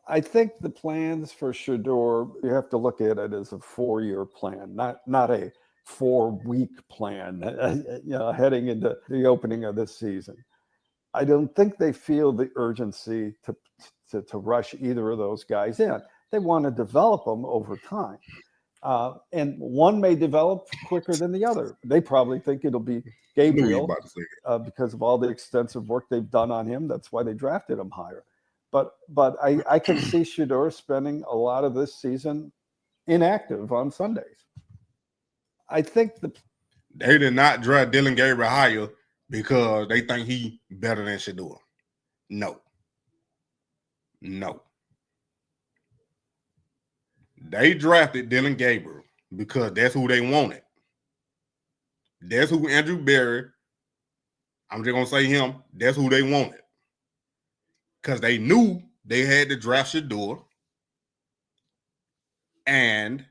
I think the plans for Shedeur, you have to look at it as a 4-year plan, not a 4-week plan, heading into the opening of this season. I don't think they feel the urgency to rush either of those guys in. They want to develop them over time. And one may develop quicker than the other. They probably think it'll be Gabriel because of all the extensive work they've done on him. That's why they drafted him higher. But I can see Shedeur spending a lot of this season inactive on Sundays. I think they did not draft Dylan Gabriel higher because they think he better than Shedeur. No. They drafted Dylan Gabriel because that's who they wanted. That's who Andrew Berry, I'm just going to say him, that's who they wanted. Because they knew they had to draft Shedeur. And,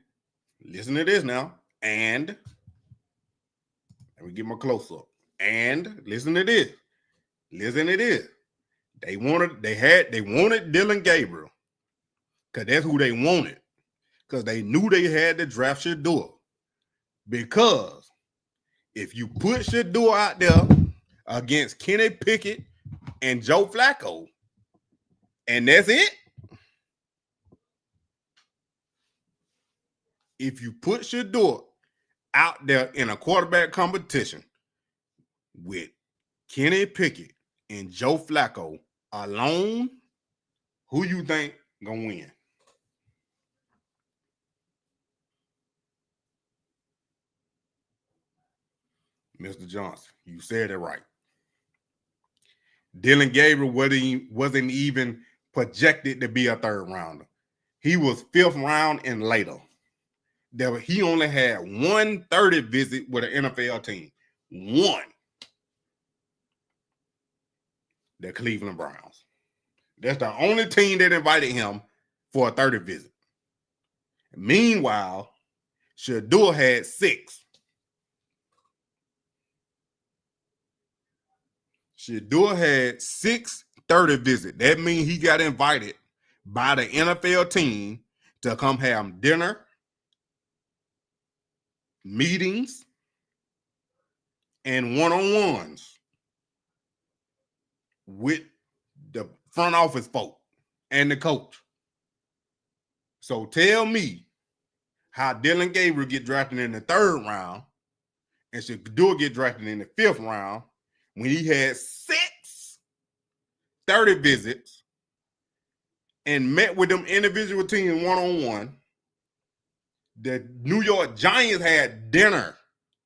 listen to this now, and, let me get my close-up. And, listen to this. They wanted Dylan Gabriel because that's who they wanted. Because they knew they had to draft Shedeur. Because if you put Shedeur out there against Kenny Pickett and Joe Flacco, and that's it. If you put Shedeur out there in a quarterback competition with Kenny Pickett and Joe Flacco alone, who you think gonna win? Mr. Johnson, you said it right. Dylan Gabriel wasn't even projected to be a 3rd rounder. He was 5th round and later. He only had 130 visit with an NFL team. One. The Cleveland Browns. That's the only team that invited him for a 30 visit. Meanwhile, Shedeur had 6. Shedeur had 6 30 visits. That means he got invited by the NFL team to come have dinner, meetings, and one-on-ones with the front office folk and the coach. So tell me how Dylan Gabriel get drafted in the 3rd round and Shedeur get drafted in the 5th round when he had 6 30 visits and met with them individual teams one-on-one. The New York Giants had dinner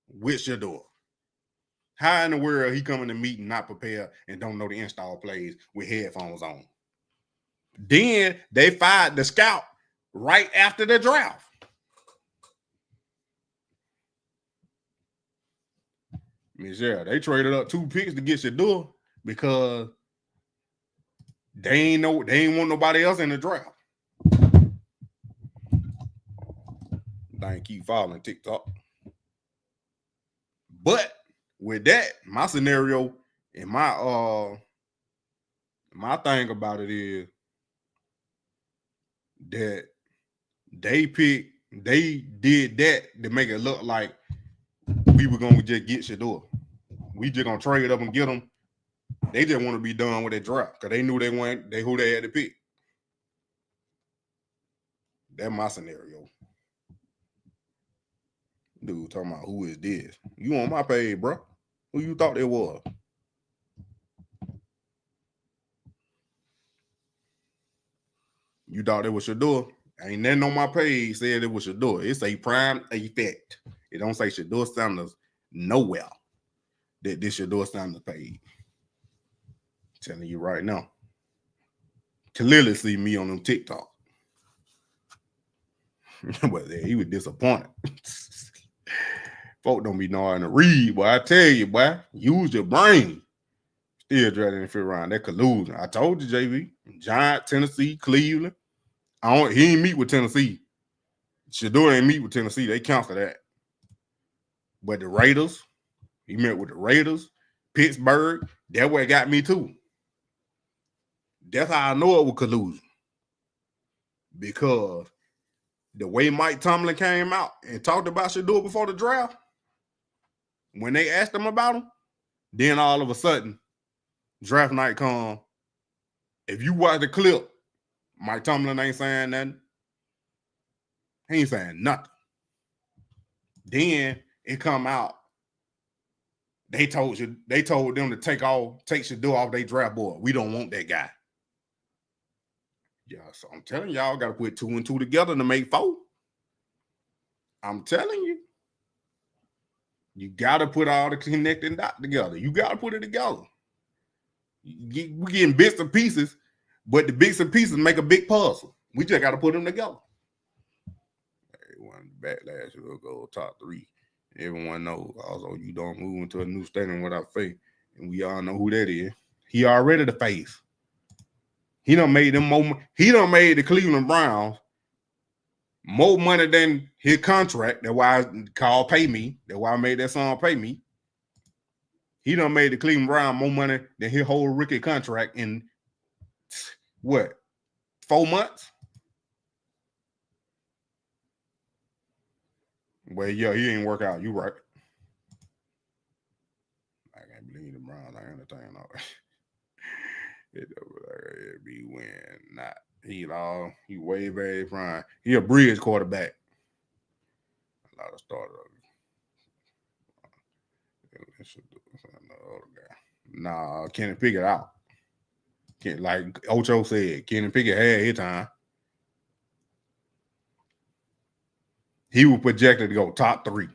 with Shedeur. How in the world he coming to meeting not prepared and don't know the install plays with headphones on? Then they fired the scout right after the draft. Michelle, they traded up 2 picks to get Shedeur because they ain't want nobody else in the draft. I keep following TikTok. But with that, my scenario and my thing about it is that they did that to make it look like we were gonna just get Shedeur. We just gonna trade up and get them. They just want to be done with their draft because they knew who they had to pick. That's my scenario. Dude talking about who is this? You on my page, bro? Who you thought it was? You thought it was Shedeur? Ain't nothing on my page said it was Shedeur. It say prime effect. It don't say Shedeur Sanders nowhere. That this Shedeur Sanders page. Telling you right now. Clearly see me on them TikTok. But he was disappointed. Folk don't be knowing to read, boy. I tell you, boy, use your brain. Still drafting in the 5th round. That collusion. I told you, JV. Giant, Tennessee, Cleveland. He ain't meet with Tennessee. Shedeur ain't meet with Tennessee. They cancel that. But the Raiders, he met with the Raiders, Pittsburgh. That's where it got me too. That's how I know it was collusion. Because the way Mike Tomlin came out and talked about Shedeur before the draft, when they asked him about him, then all of a sudden, draft night come. If you watch the clip, Mike Tomlin ain't saying nothing. He ain't saying nothing. Then it come out. They told them to take Shedeur off their draft board. We don't want that guy. Yeah, so I'm telling y'all, got to put 2 and 2 together to make 4. I'm telling you. You got to put all the connecting dots together. You got to put it together. We're getting bits and pieces, but the bits and pieces make a big puzzle. We just got to put them together. One backlash will go top 3. Everyone knows. Also, you don't move into a new stadium without faith. And we all know who that is. He already the face. He done made them more. He done made the Cleveland Browns more money than his contract. That's why I called Pay Me. That's why I made that song Pay Me. He done made the Cleveland Browns more money than his whole rookie contract in what? 4 months? Well, yeah, he ain't work out. You right. I can't believe the Browns ain't entertaining all that. It be win, not he way very prime. He a bridge quarterback. A lot of starters. Nah, Kenny Pickett out. Like Ocho said, Kenny Pickett had his time. He was projected to go top 3.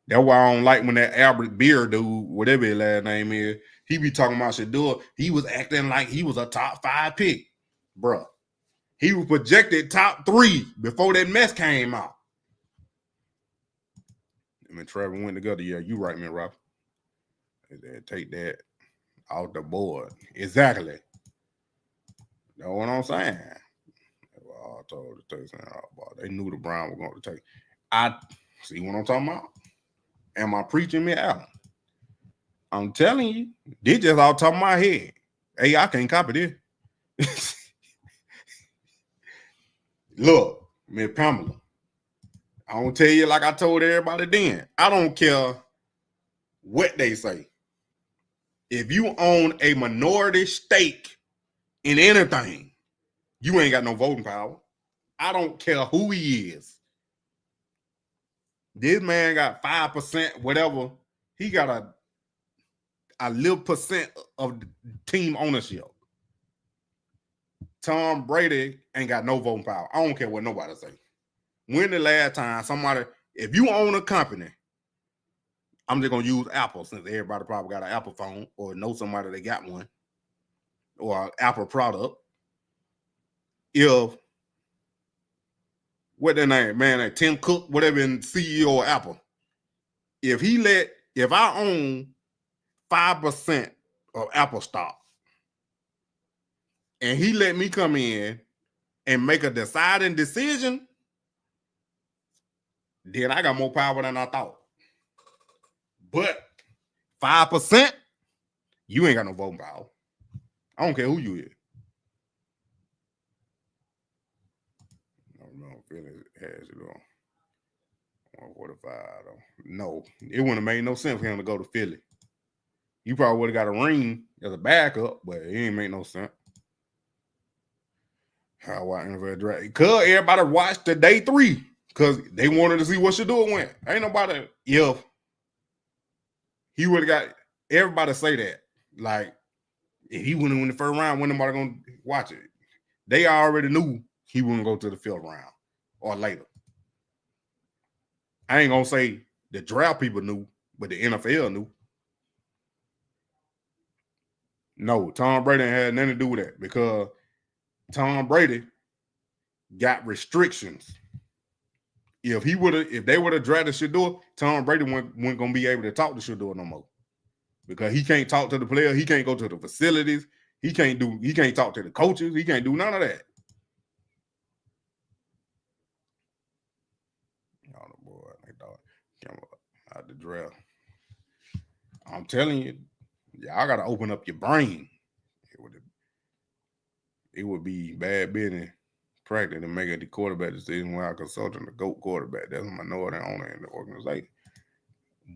That's why I don't like when that Albert Beer dude, whatever his last name is, he be talking about Shedeur. He was acting like he was a top 5 pick. Bruh. He was projected top 3 before that mess came out. Him and Trevor went together. Yeah, you right, man, Rob. Take that off the board. Exactly. That's what I'm saying. I told the Texans, they knew the Browns were going to take. I see what I'm talking about. Am I preaching me out? I'm telling you, this just all top of my head. Hey, I can't copy this. Look, Miss Pamela, I don't tell you like I told everybody then. I don't care what they say. If you own a minority stake in anything, you ain't got no voting power. I don't care who he is. This man got 5%, whatever. He got a little percent of the team ownership. Tom Brady ain't got no voting power. I don't care what nobody say. When the last time somebody, if you own a company, I'm just gonna use Apple since everybody probably got an Apple phone or know somebody that got one or an Apple product. If what their name, man, Tim Cook, whatever, in CEO of Apple. If I own 5% of Apple stock, and he let me come in and make a deciding decision, then I got more power than I thought. But 5%, you ain't got no voting power. I don't care who you is. I don't know if it has it on 145. No, it wouldn't have made no sense for him to go to Philly. You probably would have got a ring as a backup, but it ain't make no sense. How I NFL draft? Because everybody watched the day 3 because they wanted to see what Shedeur went. Ain't nobody, if he would have got, everybody say that. Like, if he wouldn't win the first round, when nobody going to watch it? They already knew he wouldn't go to the 5th round or later. I ain't going to say the draft people knew, but the NFL knew. No, Tom Brady had nothing to do with that because Tom Brady got restrictions. If they would have drafted Shedeur, Tom Brady wasn't gonna be able to talk to Shedeur no more. Because he can't talk to the player, he can't go to the facilities, he can't talk to the coaches, he can't do none of that. Oh, the boy, they thought came out the draft. I'm telling you, y'all gotta open up your brain. It would be bad business practice to make the quarterback decision without consulting the GOAT quarterback. That's a minority owner in the organization.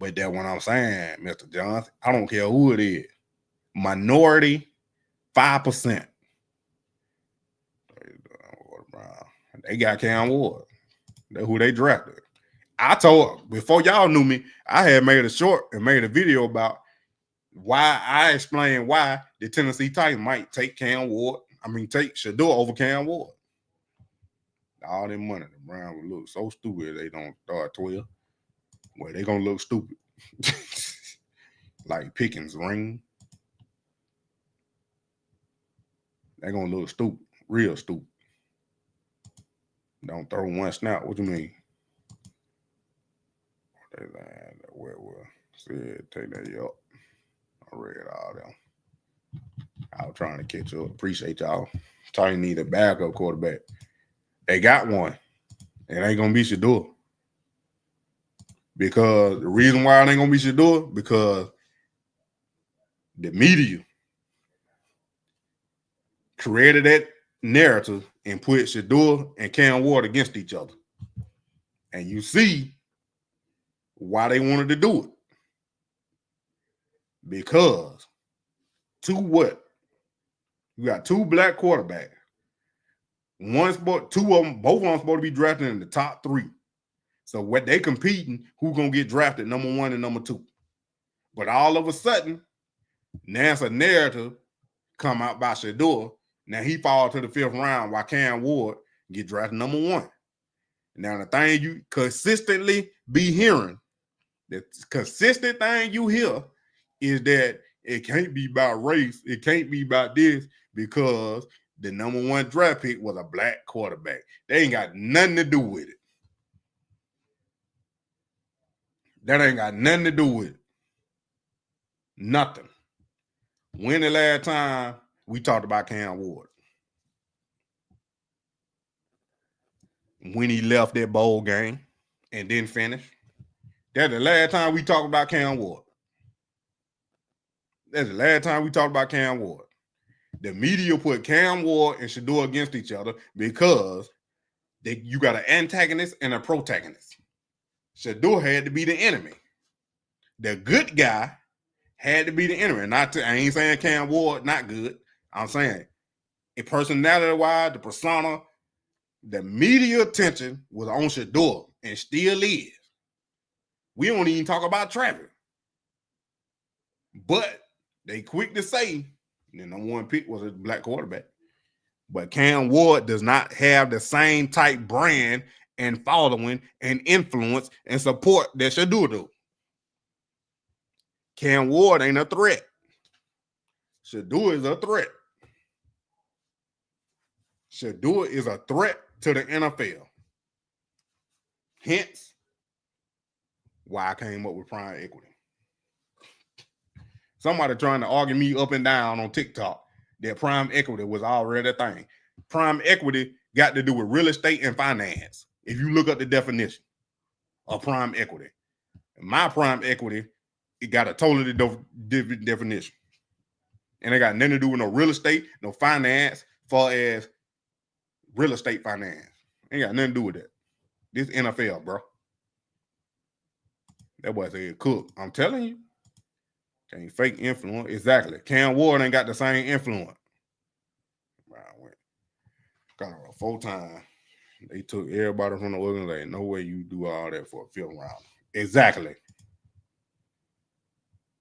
But that's what I'm saying, Mr. Johnson. I don't care who it is. Minority, 5%. They got Cam Ward. That's who they drafted. I told, before y'all knew me, I had made a short and made a video about why I explained why the Tennessee Titans might take take Shedeur over Cam Ward. All them money, the Browns would look so stupid if they don't start 12. Well, they gonna look stupid. Like Pickens' ring. They gonna look stupid, real stupid. Don't throw one snap. What you mean? Where said take that up. I read all them. I was trying to catch up. Appreciate y'all. Titans need a backup quarterback. They got one. It ain't gonna be Shedeur. Because the reason why it ain't gonna be Shedeur, because the media created that narrative and put Shedeur and Cam Ward against each other. And you see why they wanted to do it. Because you got 2 black quarterbacks. Both of them supposed to be drafted in the top 3. So what they competing, who gonna get drafted number 1 and number 2? But all of a sudden, now it's a narrative come out by Shedeur. Now he fall to the 5th round while Cam Ward get drafted number 1. Now the thing you consistently be hearing, the consistent thing you hear is that it can't be about race, it can't be about this, because the number 1 draft pick was a black quarterback. They ain't got nothing to do with it. That ain't got nothing to do with it. Nothing. When the last time we talked about Cam Ward? When he left that bowl game and didn't finish. That's the last time we talked about Cam Ward. That's the last time we talked about Cam Ward. The media put Cam Ward and Shedeur against each other because you got an antagonist and a protagonist. Shedeur had to be the enemy. The good guy had to be the enemy. I ain't saying Cam Ward not good. I'm saying, in personality-wise, the persona, the media attention was on Shedeur and still is. We don't even talk about Travis. But they quick to say the number one pick was a black quarterback. But Cam Ward does not have the same type brand and following and influence and support that Shedeur do. Cam Ward ain't a threat. Shedeur is a threat. Shedeur is a threat to the NFL. Hence, why I came up with prime equity. Somebody trying to argue me up and down on TikTok that prime equity was already a thing. Prime equity got to do with real estate and finance. If you look up the definition of prime equity, my prime equity, it got a totally different definition. And it got nothing to do with no real estate, no finance, far as real estate finance. Ain't got nothing to do with that. This NFL, bro. That boy said, Cook, I'm telling you. Can't fake influence. Exactly. Cam Ward ain't got the same influence. Got her 4 times. They took everybody from the organization. No way you do all that for a 5th round. Exactly.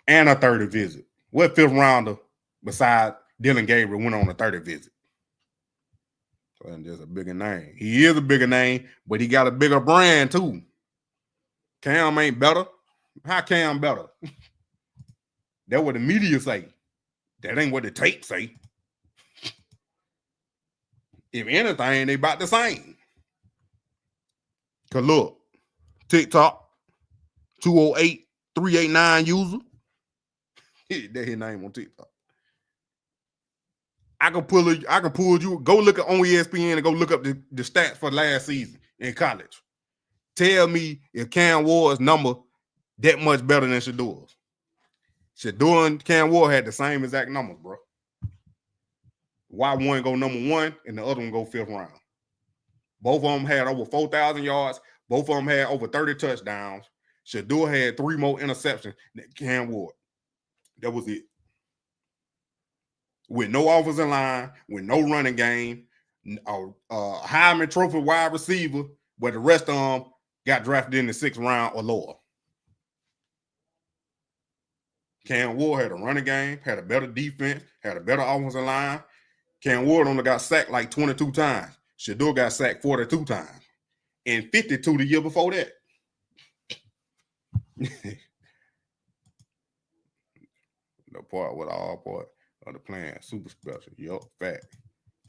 And a 30 visit. What 5th rounder besides Dylan Gabriel went on a 30 visit? So that's just a bigger name. He is a bigger name, but he got a bigger brand too. Cam ain't better. How Cam better? That's what the media say. That ain't what the tape say. If anything, they about the same. Cause look, TikTok, 208-389 user. That's his name on TikTok. I can pull you, go look at on ESPN and go look up the stats for last season in college. Tell me if Cam Ward's number that much better than Shedeur's. Shedeur and Cam Ward had the same exact numbers, bro. Why one go number 1 and the other one go 5th round? Both of them had over 4,000 yards. Both of them had over 30 touchdowns. Shedeur had 3 more interceptions than Cam Ward. That was it. With no offensive line, with no running game, a Heisman Trophy wide receiver, but the rest of them got drafted in the 6th round or lower. Cam Ward had a running game, had a better defense, had a better offensive line. Cam Ward only got sacked like 22 times. Shedeur got sacked 42 times. And 52 the year before that. The part with all part of the plan. Super special. Yup, fact.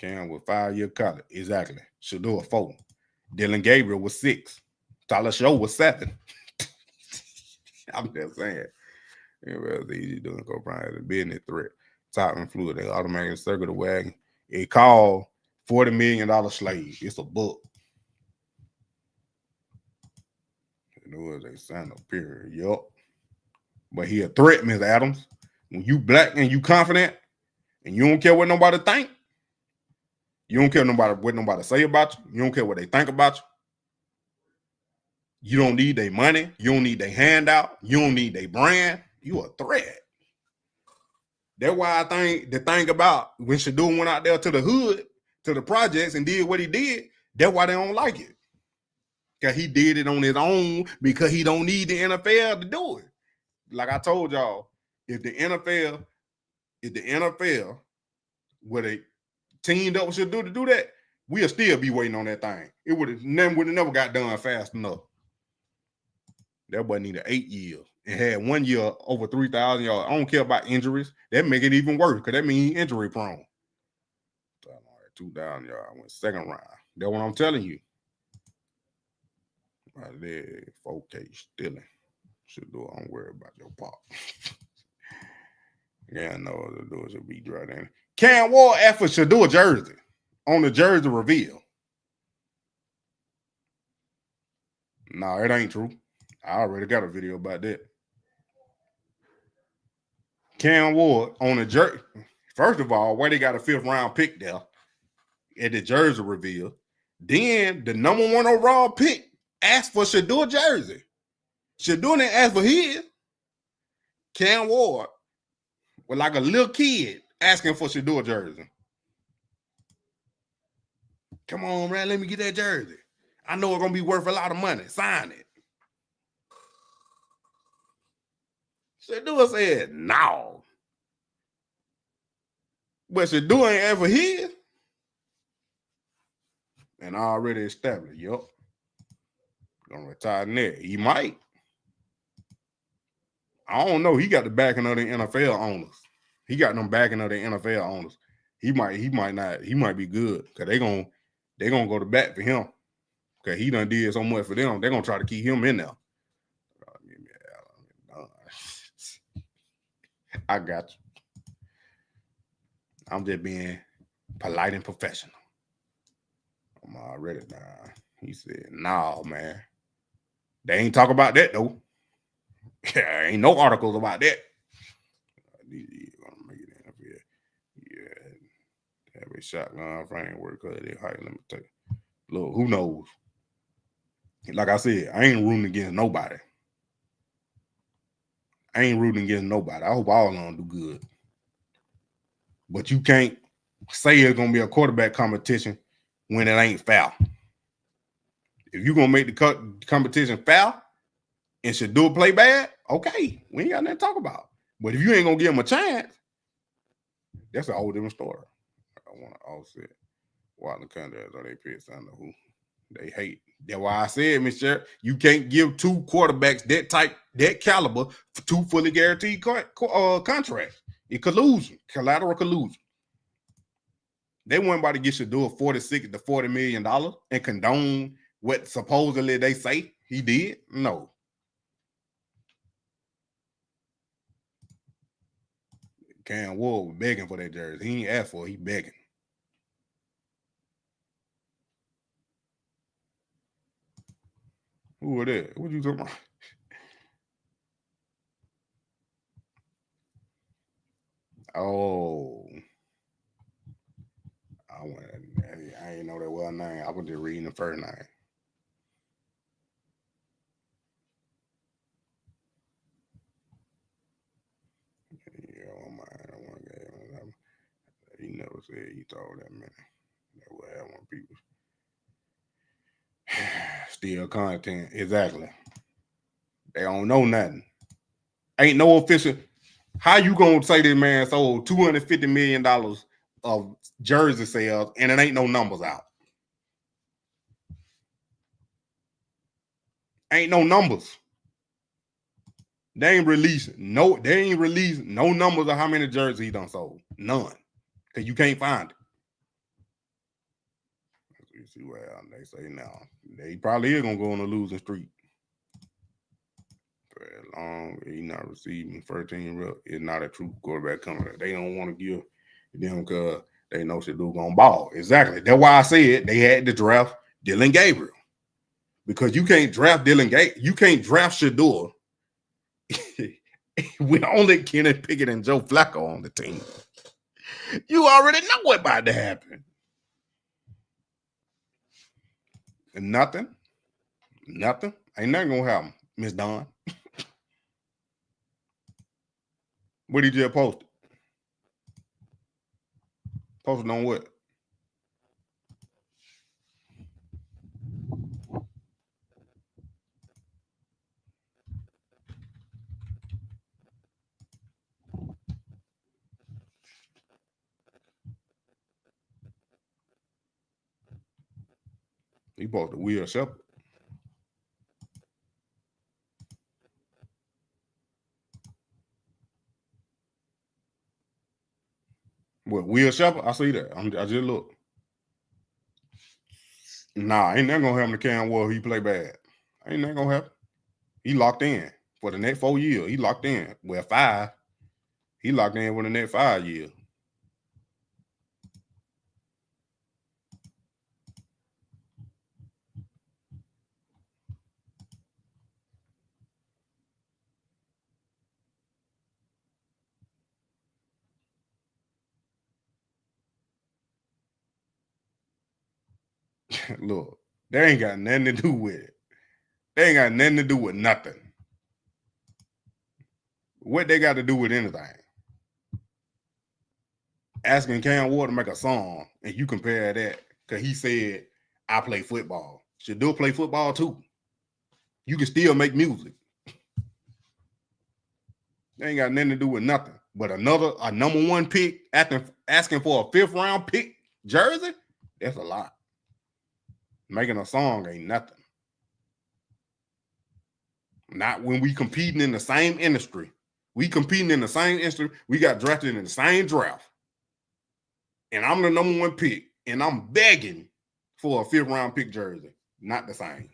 Cam was 5-year college. Exactly. Shedeur 4. Dylan Gabriel was 6. Tyler Show was 7. I'm just saying. It was easy doing co-prime as a business threat. Top influence, they automatically circle the wagon. It called $40 million slave. It's a book. It was a sign of period. Yup. But he a threat, Ms. Adams. When you black and you confident and you don't care what nobody think, you don't care what nobody say about you, you don't care what they think about you don't need their money, you don't need their handout, you don't need their brand, you a threat. That's why I think the thing about when Shedeur went out there to the hood, to the projects and did what he did, that's why they don't like it. Because he did it on his own because he don't need the NFL to do it. Like I told y'all, if the NFL would have teamed up with Shedeur to do that, we'll still be waiting on that thing. It would have never got done fast enough. That boy needed 8 years and had 1 year over 3,000 yards. I don't care about injuries. That make it even worse because that means he's injury prone. 2,000 yards. I went 2nd round. That's what I'm telling you. Right there, 4K stealing. Shedeur, don't worry about your pop. Yeah, I know what to do. Should be right in. Cam Ward asked for Shedeur jersey on the jersey reveal. No, it ain't true. I already got a video about that. Cam Ward on a jersey. First of all, why they got a 5th round pick there at the jersey reveal? Then the number 1 overall pick asked for Shedeur jersey. Shedeur didn't ask for his. Cam Ward was like a little kid asking for Shedeur jersey. Come on, man, let me get that jersey. I know it's gonna be worth a lot of money. Sign it. Shedeur said, no. But Shedeur ain't ever his. And I already established, yup. Gonna retire net. He might. I don't know. He got the backing of the NFL owners. He got them backing of the NFL owners. He might not. He might be good because they gonna go to bat for him because he done did so much for them. They're gonna try to keep him in there. I got you. I'm just being polite and professional. I'm already down. He said, "No, man. They ain't talk about that though. Yeah, ain't no articles about that." Yeah, have a shotgun framework because they high. Let me tell you. Look, who knows? Like I said, I ain't rooting against nobody. I ain't rooting against nobody. I hope all of them do good. But you can't say it's gonna be a quarterback competition when it ain't foul. If you're gonna make the competition foul and Shedeur play bad, okay, we ain't got nothing to talk about. But if you ain't gonna give him a chance, that's a whole different story. I want to offset Walton Contreras or they pissed. I know who they hate. That's why I said, Mr. Sheriff, you can't give 2 quarterbacks that caliber for 2 fully guaranteed contracts. It's collusion, collateral collusion. They weren't about to get Shedeur $46 to $40 million and condone what supposedly they say he did. No. Cam Ward was begging for that jersey. He ain't asked for it. He begging. Who was that? What you talking about? Oh. I ain't know that well name. I was just reading the first name. He never said he told that many. That would have one people. Still content. Exactly. They don't know nothing. Ain't no official. How you gonna say this man sold $250 million of jersey sales and it ain't no numbers out? Ain't no numbers. They ain't releasing no numbers of how many jerseys he done sold. None. Because you can't find it. You see what they say now. They probably is gonna go on a losing streak. For as long as he not receiving 13 reps, it's not a true quarterback coming. They don't want to give them because they know Shedeur gonna ball. Exactly. That's why I said they had to draft Dylan Gabriel. Because you can't draft Dylan Gabriel. You can't draft Shedeur with only Kenny Pickett and Joe Flacco on the team. You already know what's about to happen. And nothing. Ain't nothing gonna happen, Miss Dawn. What did you just post? Posted on what? He posted Will Shepherd. What, Will Shepherd? I see that. I just look. Nah, ain't that gonna happen to Cam Ward if he play bad. Ain't that gonna happen. He locked in for the next 4 years. He locked in. Well, 5. He locked in for the next 5 years. Look, they ain't got nothing to do with it. They ain't got nothing to do with nothing. What they got to do with anything? Asking Cam Ward to make a song, and you compare that because he said, I play football. Shedeur play football too. You can still make music. They ain't got nothing to do with nothing. But a number one pick asking for a 5th round pick jersey, that's a lot. Making a song ain't nothing. Not when we competing in the same industry. We competing in the same industry. We got drafted in the same draft. And I'm the number one pick. And I'm begging for a 5th round pick jersey. Not the same.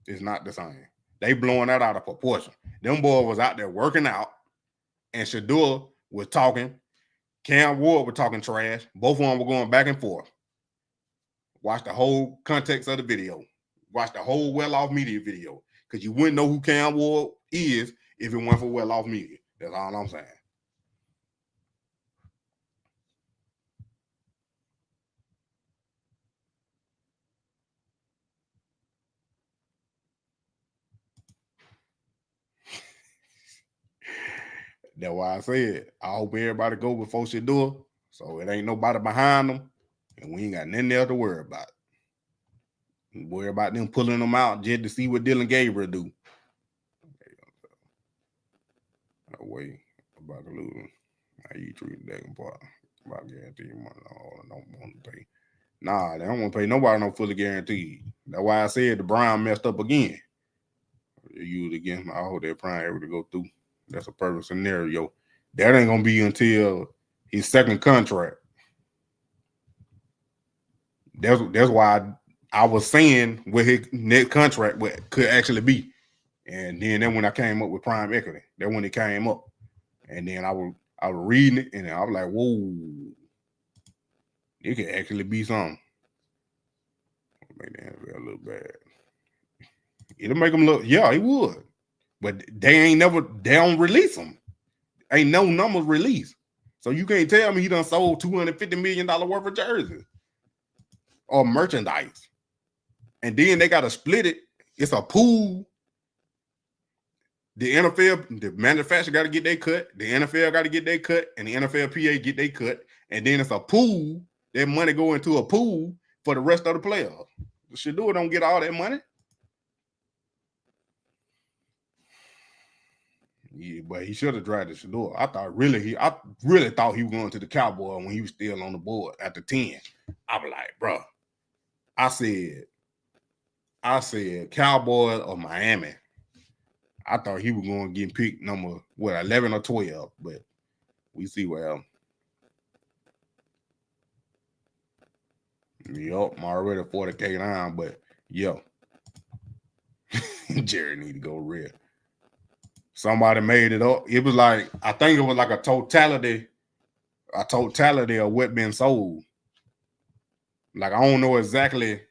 It's not the same. They blowing that out of proportion. Them boys was out there working out. And Shedeur was talking. Cam Ward was talking trash. Both of them were going back and forth. Watch the whole context of the video. Watch the whole well-off media video. Because you wouldn't know who Cam Ward is if it weren't for well-off media. That's all I'm saying. That's why I said, I hope everybody go before Shedeur. So it ain't nobody behind them. And we ain't got nothing else to worry about. Worry about them pulling them out just to see what Dylan Gabriel do. Wait about Collusion. How you treat that part? About guarantee money. I don't want to pay. Nah, they don't want to pay nobody no fully guaranteed. That's why I said the Brown messed up again. They use it again. I hope they're trying able to go through. That's a perfect scenario. That ain't gonna be until his second contract. That's why I was saying what his next contract could actually be. And then when I came up with prime equity, that when it came up. And then I was reading it and I was like, whoa, it could actually be something. Make the NFL a little bad. It'll make them look, yeah, it would. But they don't release them. Ain't no numbers released. So you can't tell me he done sold $250 million worth of jerseys or merchandise. And then they got to split it. It's a pool. The NFL, the manufacturer got to get their cut. The NFL got to get their cut. And the NFLPA get their cut. And then it's a pool. That money go into a pool for the rest of the players. Shedeur don't get all that money. Yeah, but he should have drafted Shedeur. I really thought he was going to the Cowboys when he was still on the board at the 10. I was like, bro. I said Cowboys or Miami. I thought he was going to get picked number 11 or 12, but we see well. Yup, I'm already 40K down, but yo, Jerry need to go red. Somebody made it up. It was like, I think it was like a totality of what been sold. Like, I don't know exactly.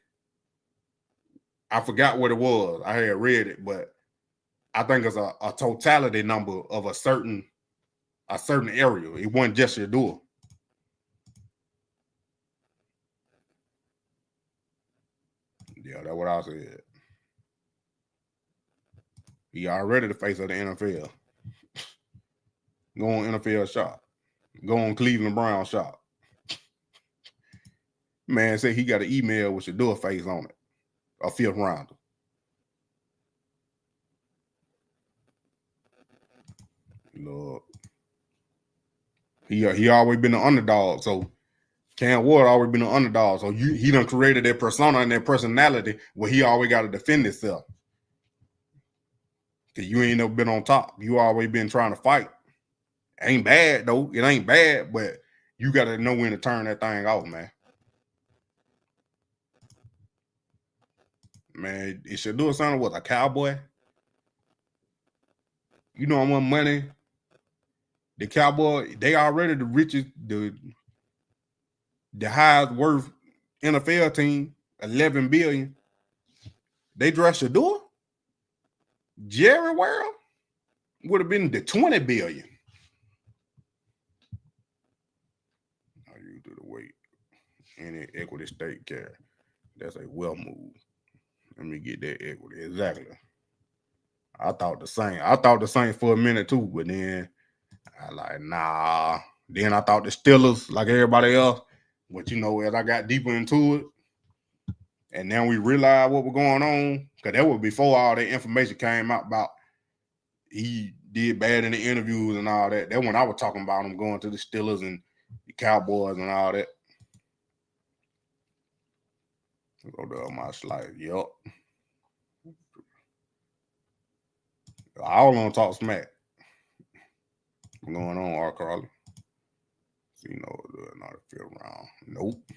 I forgot what it was. I had read it, but I think it's a totality number of a certain area. It wasn't just Shedeur. Yeah, that's what I said. He already the face of the NFL. Go on NFL shop. Go on Cleveland Brown shop. Man said he got an email with Shedeur face on it. A 5th rounder. Look. He always been an underdog. So Cam Ward always been an underdog. So he done created that persona and that personality where he always got to defend himself. Because you ain't never been on top. You always been trying to fight. Ain't bad, though. It ain't bad, but you got to know when to turn that thing off, man. Man, it Shedeur Sanders was a Cowboy. You know how much money the Cowboy, they already the richest, the highest worth NFL team, $11 billion. They draft Shedeur. Jerry World would have been the $20 billion. How you do the weight? any equity stake carry. That's a well move. Let me get that equity. Exactly. I thought the same. I thought the same for a minute too, but then I like, nah. Then I thought the Steelers, like everybody else. But you know, as I got deeper into it, and then we realized what was going on, because that was before all that information came out about he did bad in the interviews and all that. That when I was talking about him going to the Steelers and the Cowboys and all that. Go down my slide. Yup. I don't want to talk smack. What's going on, R. Carly? So, you know, not a fifth round. Nope.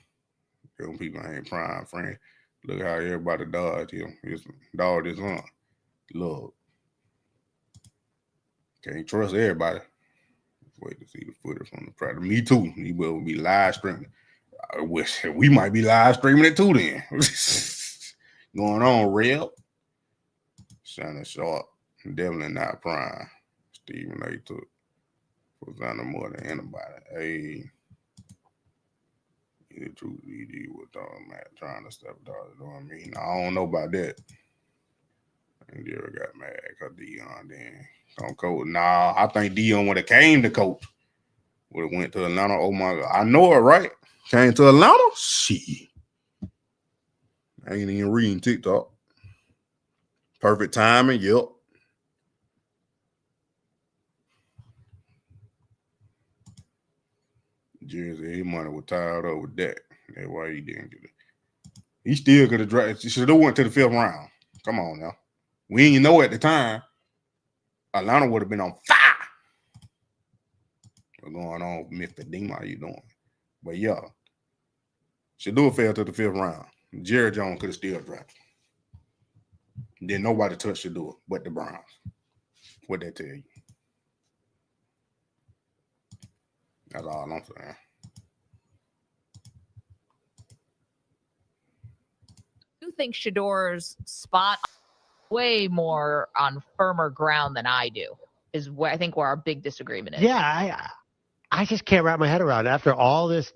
Them people ain't prime, friend. Look how everybody dodged him. His dog is on. Look. Can't trust everybody. Wait to see the footage from the practice. Me too. He will be live streaming. I wish we might be live streaming it too then. Going on, Reb. Shannon Sharp. Definitely not prime. Stephen A. took Hosanna more than anybody. Hey. The truth ED was Matt trying to step down. You know what I mean? I don't know about that. And Jerry got mad because Dion then don't coach. Nah, I think Dion would have came to coach. Would have went to Atlanta. Oh my God. I know it, right? Came to Atlanta? Shit. I ain't even reading TikTok. Perfect timing, yep. Jerry said his money was tied up with that. That's why he didn't get it. He still could have drafted. He should have went to the 5th round. Come on now. We didn't know at the time. Atlanta would have been on fire. What's going on, Mr. Dima? How you doing? But yeah, Shedeur fell to the 5th round. Jerry Jones could have still drafted. Then nobody touched Shedeur but the Browns. What that tell you? That's all I'm saying. I do think Shedeur's spot way more on firmer ground than I do is where I think where our big disagreement is. Yeah, I just can't wrap my head around. After all this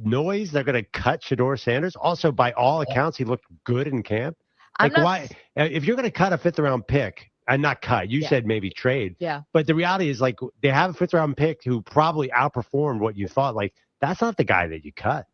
noise, they're going to cut Shedeur Sanders. Also, by all accounts, he looked good in camp. Like, why? If you're going to cut a 5th round pick, and not cut, you said maybe trade. Yeah. But the reality is, like, they have a 5th round pick who probably outperformed what you thought. Like, that's not the guy that you cut.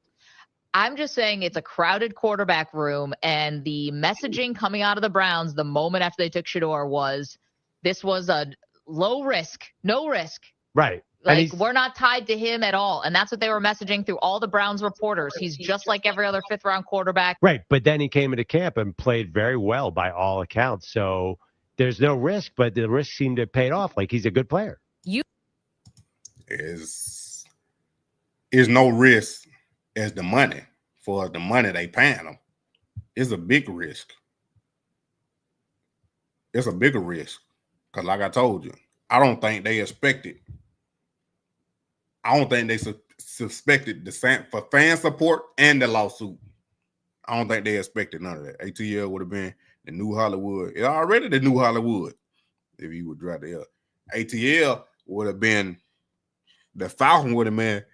I'm just saying it's a crowded quarterback room, and the messaging coming out of the Browns the moment after they took Shedeur was, this was a low risk, no risk. Right. Like, we're not tied to him at all. And that's what they were messaging through all the Browns reporters. He's just like every other 5th round quarterback. Right. But then he came into camp and played very well by all accounts. So there's no risk, but the risk seemed to have paid off. Like, he's a good player. Is no risk as the money. For the money they paying him. It's a big risk. It's a bigger risk. Because like I told you, I don't think they expected. I don't think they suspected for fan support and the lawsuit. I don't think they expected none of that. ATL would have been the new Hollywood. It's already the new Hollywood if he would drive the L. ATL would have been the Falcon would have been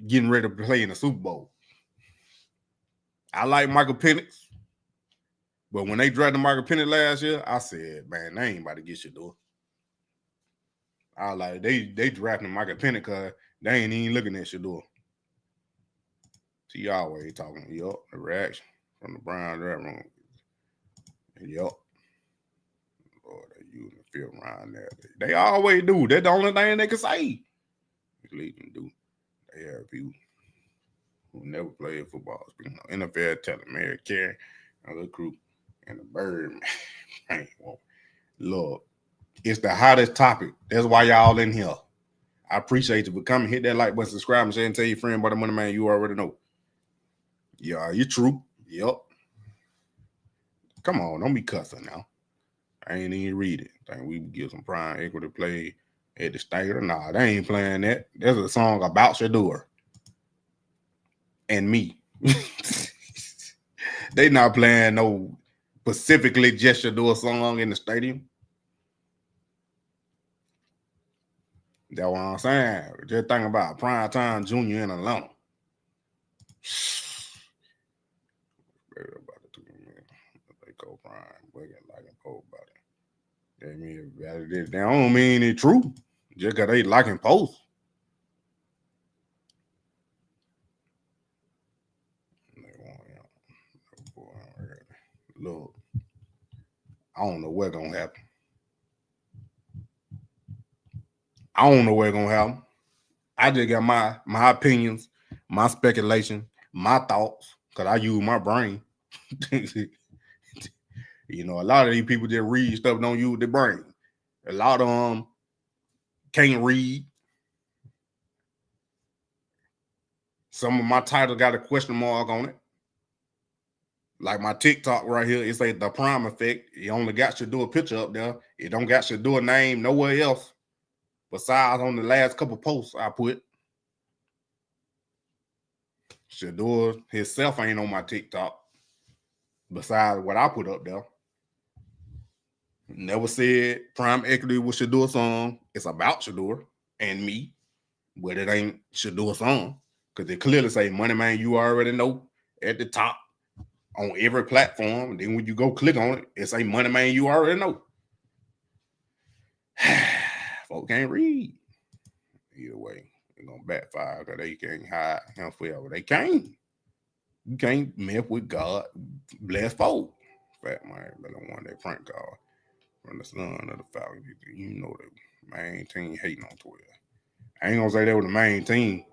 getting ready to play in the Super Bowl. I like Michael Penix, but when they drafted Michael Penix last year, I said, man, they ain't about to get Shedeur. I was like, they drafting Michael Penix because they ain't even looking at Shedeur. See, y'all always talking, yup, the reaction from the Brown draft room. Yup. Lord, they using the 5th round there. They always do. That's the only thing they can say. They can do. They have people who never played football. Speaking of NFL talent, Mary Carey, another crew, and the Bird. Man, look, it's the hottest topic. That's why y'all in here. I appreciate you for coming. Hit that like button, subscribe, and share, and tell your friend about the Moneymane you already know. Yeah, you true. Yup. Come on, don't be cussing now. I ain't even read it. Think we give some prime equity play at the Stater. Nah, they ain't playing that. There's a song about Shedeur and me. They not playing no specifically just Shedeur song in the stadium. That's what I'm saying. Just think about Prime Time Junior in Atlanta. mean, that don't mean it's true. Just because they liking posts. Look, I don't know what's gonna happen. I don't know what's gonna happen. I just got my opinions, my speculation, my thoughts, because I use my brain. You know, a lot of these people that read stuff don't use their brain. A lot of them can't read. Some of my titles got a question mark on it. Like my TikTok right here, it say the prime effect. It only got Shedeur picture up there. It don't got Shedeur name nowhere else besides on the last couple posts I put. Shedeur himself ain't on my TikTok besides what I put up there. Never said Prime Equity was Shedeur song. It's about Shedeur and me, but it ain't Shedeur song because they clearly say Moneymane, you already know at the top on every platform. And then when you go click on it, it say Moneymane, you already know. Folks can't read. Either way, it's gonna backfire because they can't hide him forever. They can't. You can't mess with God. Bless folk. Fat man, but I want that prank call from the son of the Falcons. You know the main team hating on Twitter. I ain't gonna say that was the main team.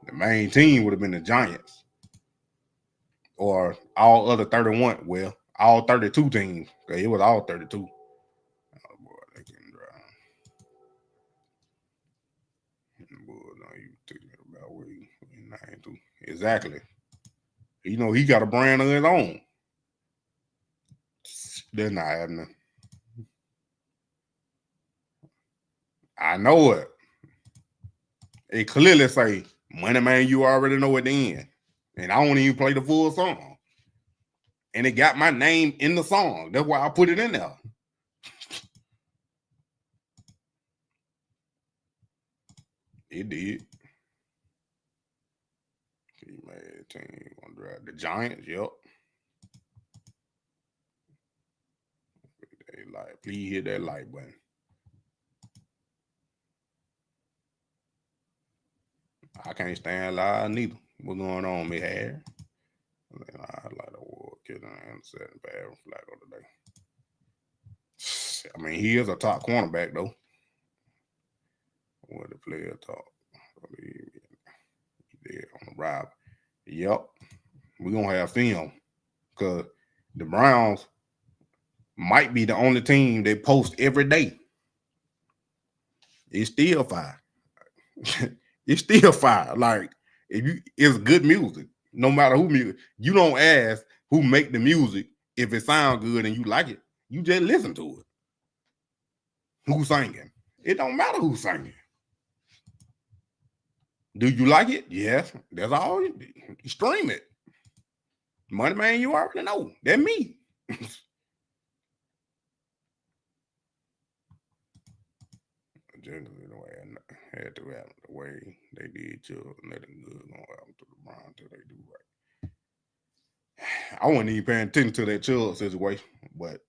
The main team would have been the Giants. Or all other 31. Well, all 32 teams. It was all 32. Oh boy, they can drive. Boy, no, you thinking about what he named to. Exactly. You know, he got a brand of his own. They're not happening. I know it. It clearly say, Moneymane, you already know at the end. And I don't even play the full song. And it got my name in the song. That's why I put it in there. It did. Team gonna drive the Giants, yep. Please hit that like button. I can't stand live neither. What's going on, me hair? I like the war kid and setting bad flag on today. I mean, he is a top cornerback though. What the player talk? There on the ride. Yep. We're gonna have film because the Browns might be the only team they post every day. It's still fire. It's still fire. Like it's good music. No matter who music. You don't ask who make the music if it sounds good and you like it. You just listen to it. Who's singing? It don't matter who's singing. Do you like it? Yes. That's all. You stream it. Moneymane, you already know. That's me. Generally, the way I had to happen, the way they did to nothing good gonna happen to the Browns until they do right. I wasn't even paying attention to that Chubb situation, but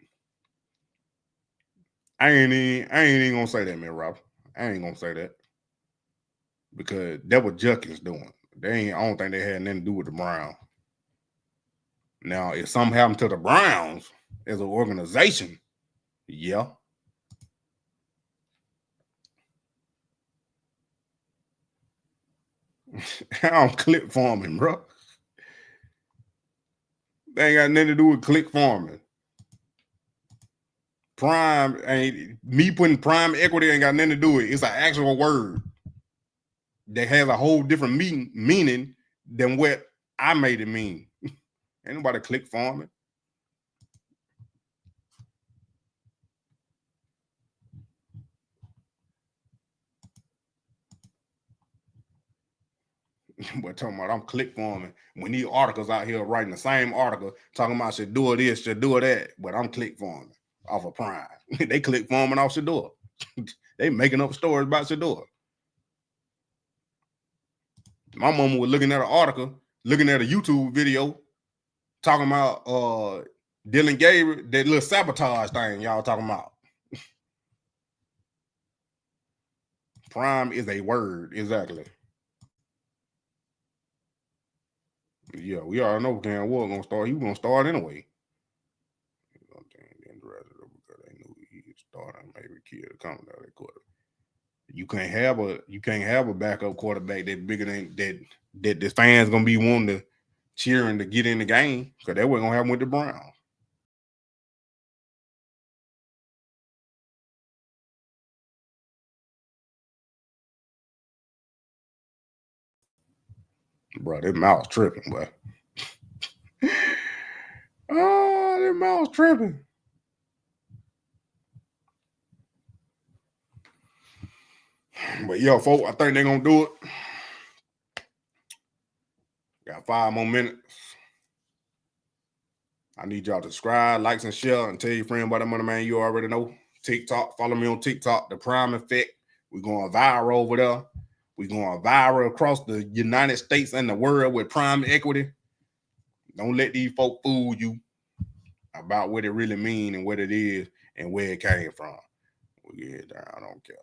I ain't even gonna say that, man, Rob. I ain't gonna say that because that was Junkins doing. I don't think they had nothing to do with the Browns. Now, if something happened to the Browns as an organization, yeah. I'm click farming, bro. They ain't got nothing to do with click farming. Prime ain't me putting prime equity ain't got nothing to do with it. It's an actual word that has a whole different meaning than what I made it mean. Ain't nobody click farming. But talking about I'm click farming when these articles out here writing the same article talking about should do this, should do that, but I'm click farming off of Prime. They click farming off Shedeur. They making up stories about Shedeur. My mama was looking at an article, looking at a YouTube video, talking about Dylan Gabriel, that little sabotage thing y'all talking about. Prime is a word. Exactly. Yeah, we already know Cam Ward gonna start. He was gonna start anyway. They knew he started maybe kid coming out of that quarter. You can't have a backup quarterback that bigger than that the fans gonna be wanting to cheering to get in the game, because that wasn't gonna happen with the Browns. Bro, that mouse tripping, boy. Oh, that mouse tripping. But yo, folks, I think they're gonna do it. Got 5 more minutes. I need y'all to subscribe, likes, and share, and tell your friend about the Moneymane. You already know. TikTok, follow me on TikTok, The Prime Effect. We're going viral over there. We're going viral across the United States and the world with prime equity. Don't let these folk fool you about what it really means and what it is and where it came from. Yeah, I don't care.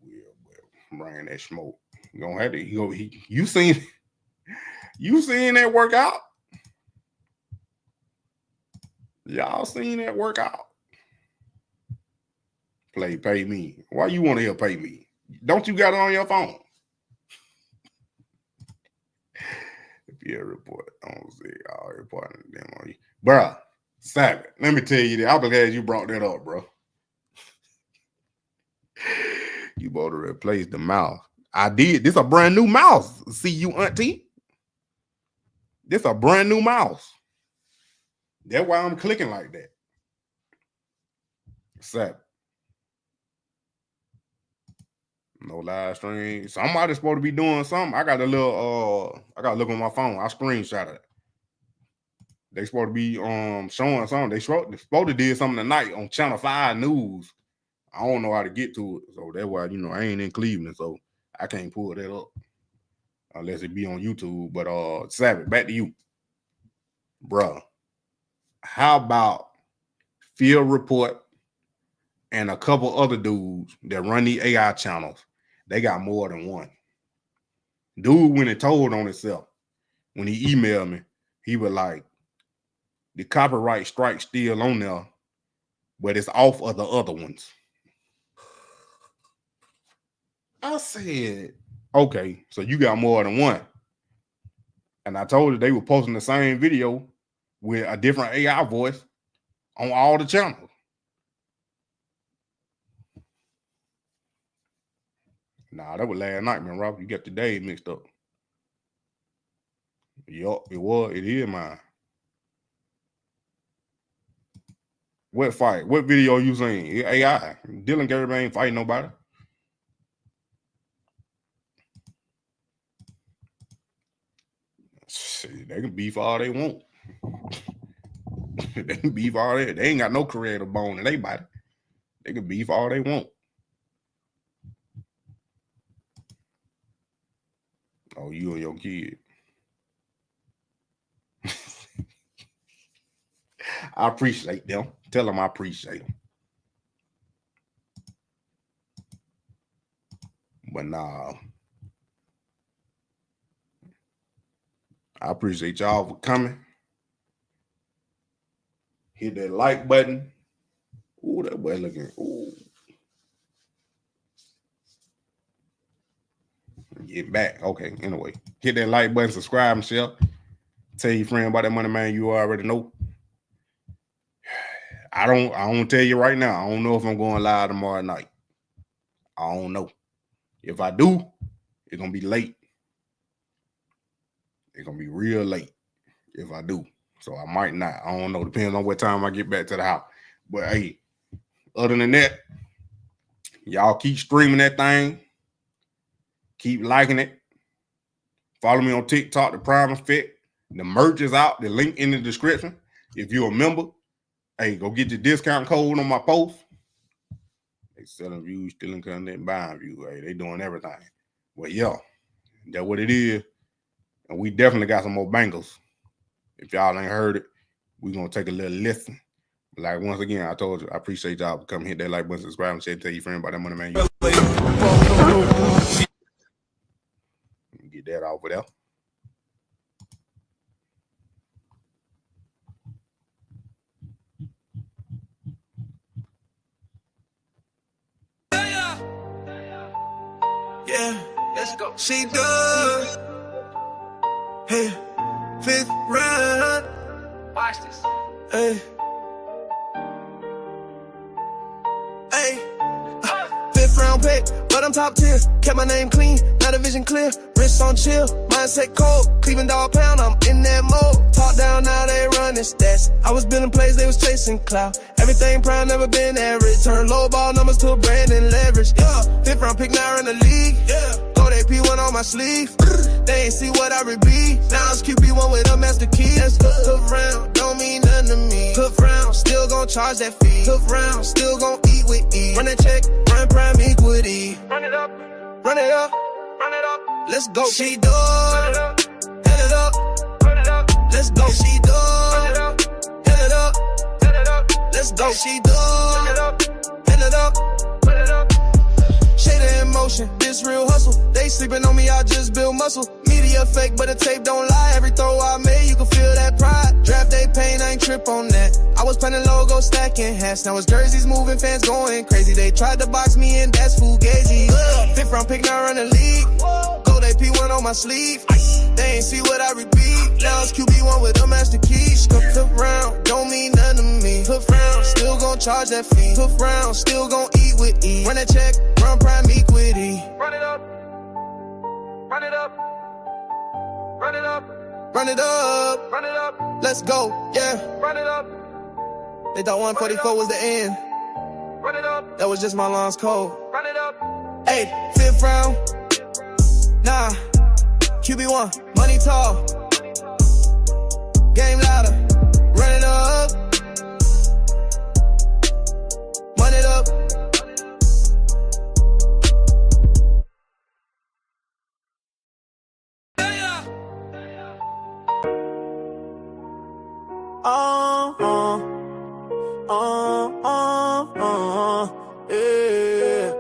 We'll bring that smoke. You gonna have to. You seen that workout? Y'all seen that workout? Pay me. Why you want to hear pay me? Don't you got it on your phone? If you report, I don't see all reporting them on you. Bruh, Savage, let me tell you that. I'm glad you brought that up, bro. You better replace the mouse. I did. This a brand new mouse. See you, auntie. This a brand new mouse. That's why I'm clicking like that. Savage. No live stream. Somebody's supposed to be doing something. I got a little I gotta look on my phone. I screenshot it. They supposed to be showing something. They supposed to did something tonight on Channel 5 News. I don't know how to get to it. So that's why, I ain't in Cleveland, so I can't pull that up unless it be on YouTube. But Savage, back to you. Bruh. How about Field Report and a couple other dudes that run the AI channels? They got more than one. Dude, when it told on himself, when he emailed me, he was like, the copyright strike still on there, but it's off of the other ones. I said, okay, so you got more than one. And I told you they were posting the same video with a different AI voice on all the channels. Nah, that was last night, man, Rob. You got the days mixed up. Yup, it is mine. What fight? What video you seen? AI. Dylan Garrett ain't fighting nobody. Shit, they can beef all they want. They can beef all they. They ain't got no creative bone in their body. They can beef all they want. Oh, you and your kid. I appreciate them. Tell them I appreciate them. But nah, I appreciate y'all for coming. Hit that like button. Ooh, that boy looking. Ooh. Get back. Okay, anyway. Hit that like button, subscribe and share. Tell your friend about that Moneymane. You already know. I don't tell you right now. I don't know if I'm going live tomorrow night. I don't know. If I do, it's gonna be late. It's gonna be real late if I do. So I might not. I don't know. Depends on what time I get back to the house. But hey, other than that, y'all keep streaming that thing. Keep liking it. Follow me on TikTok, The Prime Effect. The merch is out. The link in the description. If you're a member, hey, go get your discount code on my post. They selling views, stealing content, buying views. Hey, they doing everything. But yeah, that's what it is. And we definitely got some more bangles. If y'all ain't heard it, we're going to take a little listen. Like, once again, I told you, I appreciate y'all for coming hit that like button, subscribe, and share, tell your friend about that Moneymane. Get that off with that. Yeah, let's go. She does. Hey, 5th round. Watch this. Hey. Hey. 5th round pick, but I'm top tier. Kept my name clean, now the vision clear. Wrist on chill, mindset cold. Cleveland dog pound, I'm in that mode. Talk down, now they running stats. I was building plays, they was chasing clout. Everything prime, never been average. Turn low ball numbers to a brand and leverage. Yeah, 5th round pick, now in the league. Yeah, gold AP1 on my sleeve. They ain't see what I repeat. Now it's QB1 with a master key. That's tough round, don't mean nothing to me. Tough round, still gon' charge that fee. Tough round, still gon' eat with ease. Run that check, run prime equity. Run it up, run it up, run it up. Let's go. She do it up, head it up, run it up. Let's go. She do it up, head it up, head it up. Let's go. She do it up, head it up, run it up. Shedeur in motion, this real hustle. They sleeping on me, I just build muscle. Media fake, but the tape don't lie. Every throw I made, you can feel that pride. Draft day pain, I ain't trip on that. I was planning logo, stacking hats. Now it's jerseys moving, fans going crazy. They tried to box me in, that's fugazi. 5th round pick, now run the league. Gold AP1 on my sleeve. They ain't see what I repeat. Now it's QB1 with a master key. Tough round, don't mean nothing to me. Tough round, still gon' charge that fee. Tough round, still gon' eat with ease. Run that check, run prime equity. Run it up, run it up, run it up, run it up, run it up. Let's go, yeah, run it up. They thought 144 was the end. Run it up. That was just my lungs cold. Run it up. Hey, 5th round. Nah, QB1, money tall. Game louder. Run it up. Run it up. Yeah,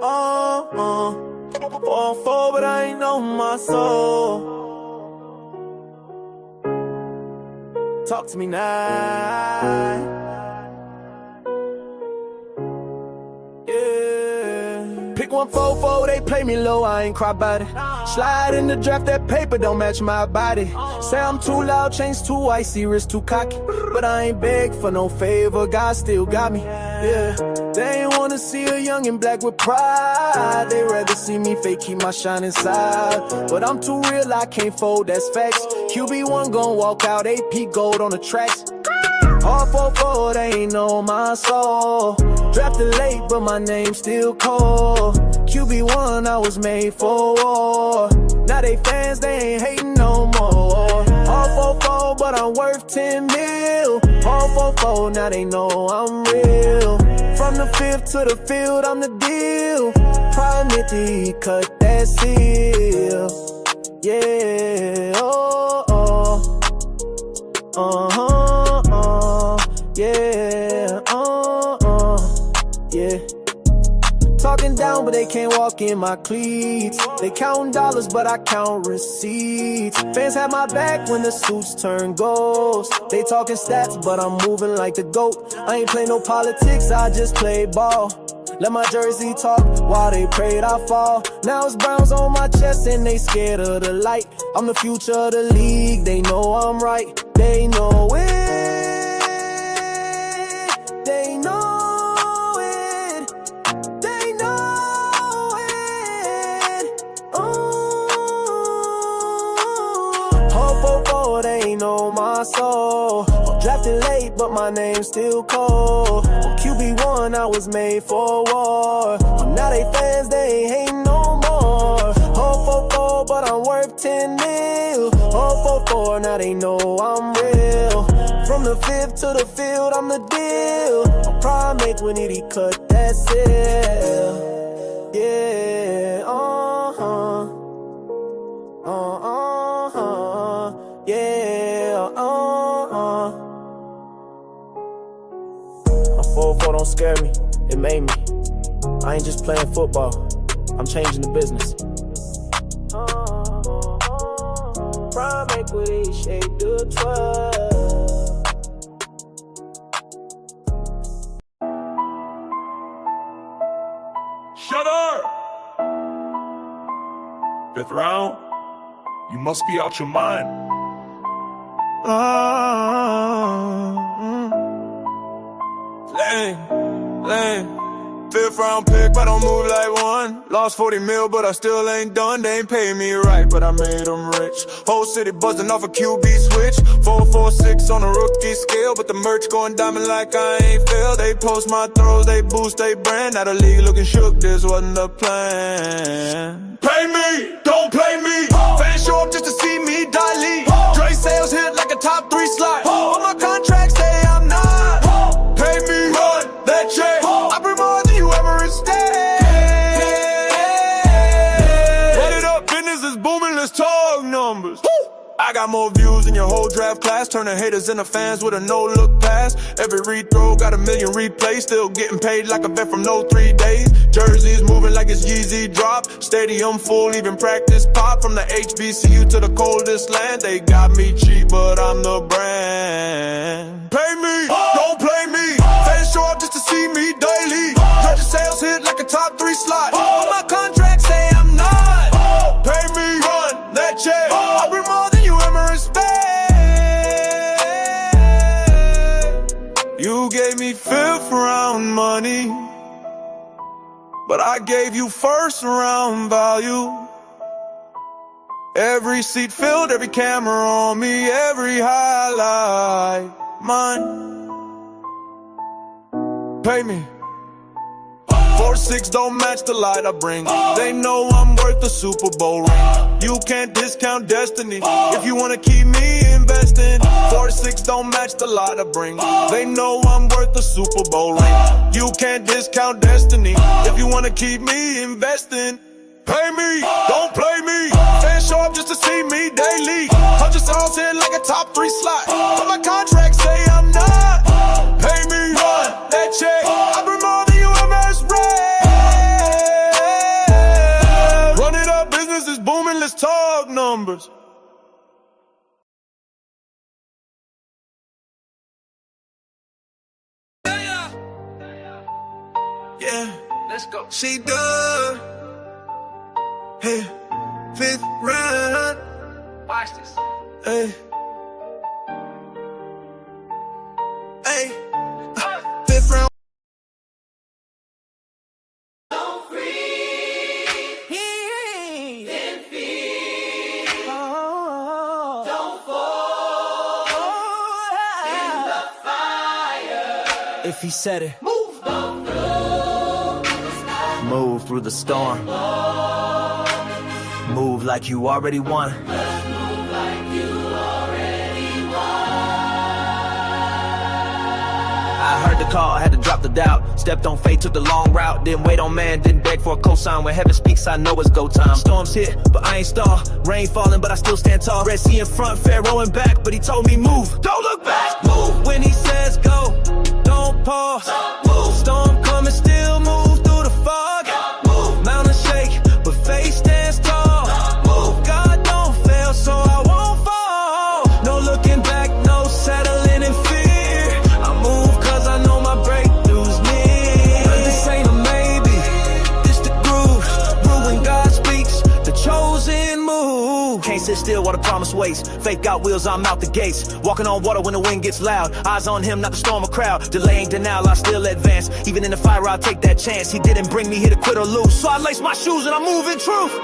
4-4, but I ain't know my soul. Talk to me now. Yeah. Pick 1-4-4, they play me low, I ain't cry about it. Slide in the draft, that paper don't match my body. Say I'm too loud, chains too icy, wrist too cocky. But I ain't beg for no favor, God still got me. Yeah. They ain't wanna see a young and black with pride. They rather see me fake, keep my shine inside. But I'm too real, I can't fold, that's facts. QB1 gon' walk out, AP gold on the tracks. All 4-4, they ain't know my soul. Drafted late, but my name still cold. QB1, I was made for war. Now they fans, they ain't hating no more. All 4-4, but I'm worth 10 mil. All 4-4, now they know I'm real. From the 5th to the field, I'm the deal. Priority, cut that seal. Yeah, oh, oh. Yeah, yeah. Talking down, but they can't walk in my cleats. They counting dollars, but I count receipts. Fans have my back when the suits turn ghosts. They talking stats, but I'm moving like the GOAT. I ain't play no politics, I just play ball. Let my jersey talk while they prayed I fall. Now it's Browns on my chest and they scared of the light. I'm the future of the league, they know I'm right. They know it. They know it. They know it. Hope for they ain't know my soul. Drafted late, but my name's still cold. On QB1, I was made for war. Now they fans, they ain't hating no more. Hope for, but I'm worth 10 mil. Hope for, now they know I'm real. From the 5th to the field, I'm the deal. I'll probably make when he cut that seal. Yeah, yeah, don't scare me, it made me. I ain't just playing football, I'm changing the business. Prime equity, Shedeur 12. Shedeur! 5th round, you must be out your mind. Lame. 5th round pick, but I don't move like one. Lost 40 mil, but I still ain't done. They ain't paying me right, but I made them rich. Whole city buzzing off a QB switch. 4-4-6 on a rookie scale, but the merch going diamond like I ain't failed. They post my throws, they boost they brand. Out of league looking shook, this wasn't the plan. Pay me, don't play me. Fans show up just to see me dilate. Dre sales hit like a top 3 slot. All my contracts say I'm not. Pay me, run that check. I bring more than you ever instead. Run it up, business is booming, let's talk numbers. I got more views than your whole draft class. Turning haters into fans with a no-look pass. Every rethrow got a million replays. Still getting paid like a vet from no 3 days. Jerseys moving like it's Yeezy drop. Stadium full, even practice pop. From the HBCU to the coldest land. They got me cheap, but I'm the brand. Pay me, don't play me. Fans show up just to see me daily. Heard your sales hit like a top 3 slot. All my contracts say I'm not. Pay me, run that check. I bring more than you ever expect. You gave me 5th round money, but I gave you 1st round value. Every seat filled, every camera on me, every highlight mine. Pay me. 4-6 don't match the light I bring. They know I'm worth the Super Bowl ring. You can't discount destiny if you wanna keep me investing. 4-6 don't match the light I bring. They know I'm worth the Super Bowl ring. You can't discount destiny if you wanna keep me investing. Pay me, don't play me. Fans show up just to see me daily. 100 songs hit like a top 3 slot. But my contracts say I'm not. Pay me, run that check. I bring more than you ever expect. Run it up, business is booming, let's talk numbers. Yeah, let's go. Shedeur. Hey, 5th round. Watch this. Hey. Hey. 5th round. Don't freeze. 10 feet. Don't fall in the fire. If he said it. Move through the storm. Move like you already won. Move like you already won. I heard the call, had to drop the doubt. Stepped on fate, took the long route. Didn't wait on man, didn't beg for a cosign. When heaven speaks, I know it's go time. Storms hit, but I ain't stall. Rain falling, but I still stand tall. Red Sea in front, Pharaoh in back, but he told me move. Don't look back. Move when he says go. Don't pause. Move. Storm coming, still move through the fog. Move. Mountain shake, but faith stands tall. Move. God don't fail, so I won't fall. No looking back, no settling in fear. I move cause I know my breakthrough's near. This ain't a maybe, this the groove. Rule when God speaks, the chosen move. Can't sit still while the promise waits. Faith got wheels, I'm out the gates. Walking on water when the wind gets loud. Eyes on him, not the storm or crowd. Delaying denial, I still advance. Even in the fire, I'll take that chance. He didn't bring me here to quit or lose, so I lace my shoes and I move in truth.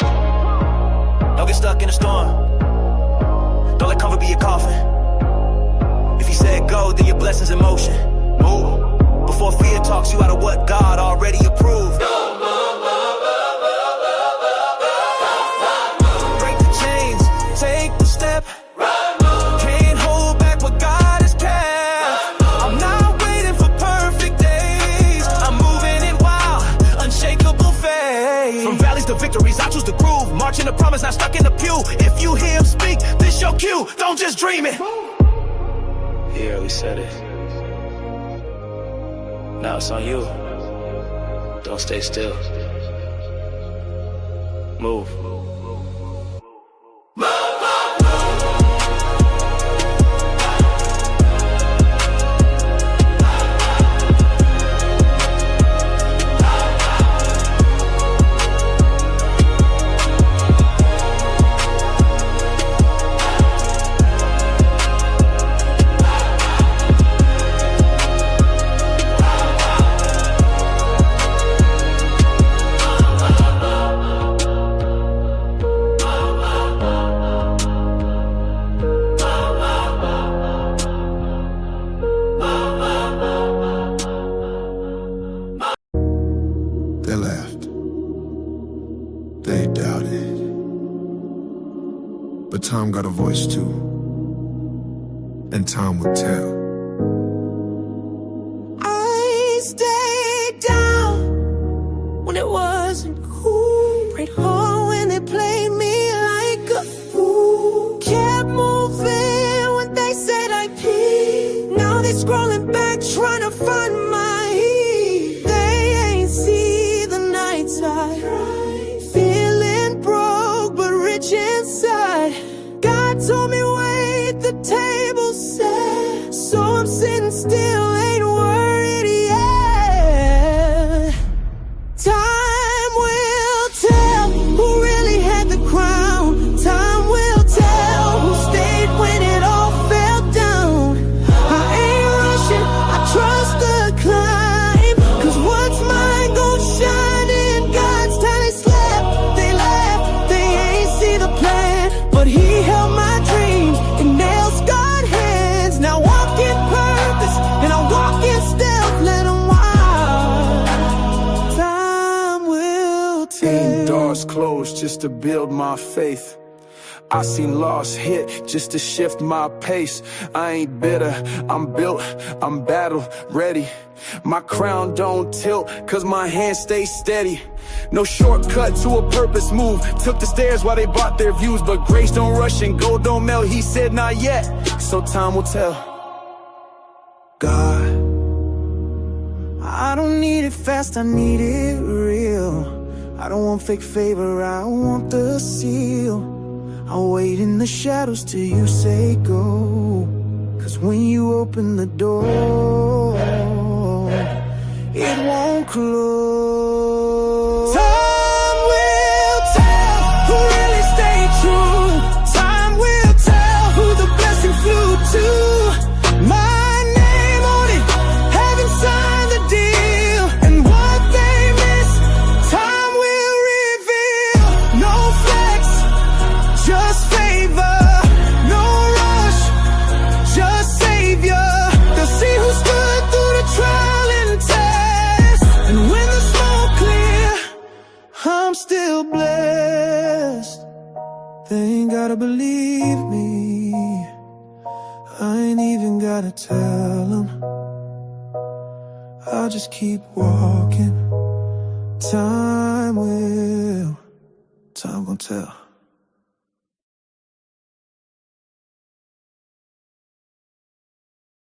Don't get stuck in a storm. Don't let comfort be your coffin. If he said go, then your blessings in motion. Move. Before fear talks you out of what God already approved. Break the chains, take the step. Can't hold back what God has kept. I'm not waiting for perfect days. I'm moving in wild, unshakable faith. From valleys to victories, I choose the groove. Marching the promise, not stuck in the pew. If you hear him speak, this your cue. Don't just dream it. Yeah, we said it. Now it's on you. Don't stay still. Move. They laughed. They doubted. But time got a voice too. And time will tell. I stayed down when it wasn't cool. Prayed hard when they played me like a fool. Kept moving when they said I'd peak. Now they scrolling back trying to find my heat. They ain't see the nights I feeling broke but rich inside. God told me wait, the table's set. So I'm sitting still, ain't worried yet. Time will tell who really had the crown. Time will tell who stayed when it all fell down. I ain't rushing, I trust the climb. Cause what's mine gon' shine in God's time. They slept, they laughed, they ain't see the plan. But he held my dreams in nail-scarred hands. Now walk in purpose and I walk in stealth. Let him wild. Time will Ain't tell. doors closed just to build my faith. I seen loss hit just to shift my pace. I ain't bitter, I'm built, I'm battle ready. My crown don't tilt, cause my hands stay steady. No shortcut to a purpose move. Took the stairs while they bought their views. But grace don't rush and gold don't melt. He said not yet, so time will tell. God, I don't need it fast, I need it real. I don't want fake favor, I want the seal. I'll wait in the shadows till you say go. Cause when you open the door, it won't close. Time will tell who really stayed true. Time will tell who the blessing flew to. My name on it, haven't signed the deal. And what they miss, time will reveal. No flex, just favor. No rush, just savior. They'll see who stood through the trial and test. And when the smoke clear, I'm still blessed. They ain't gotta believe me, I ain't even gotta tell them. I'll just keep walking. Time gon' tell.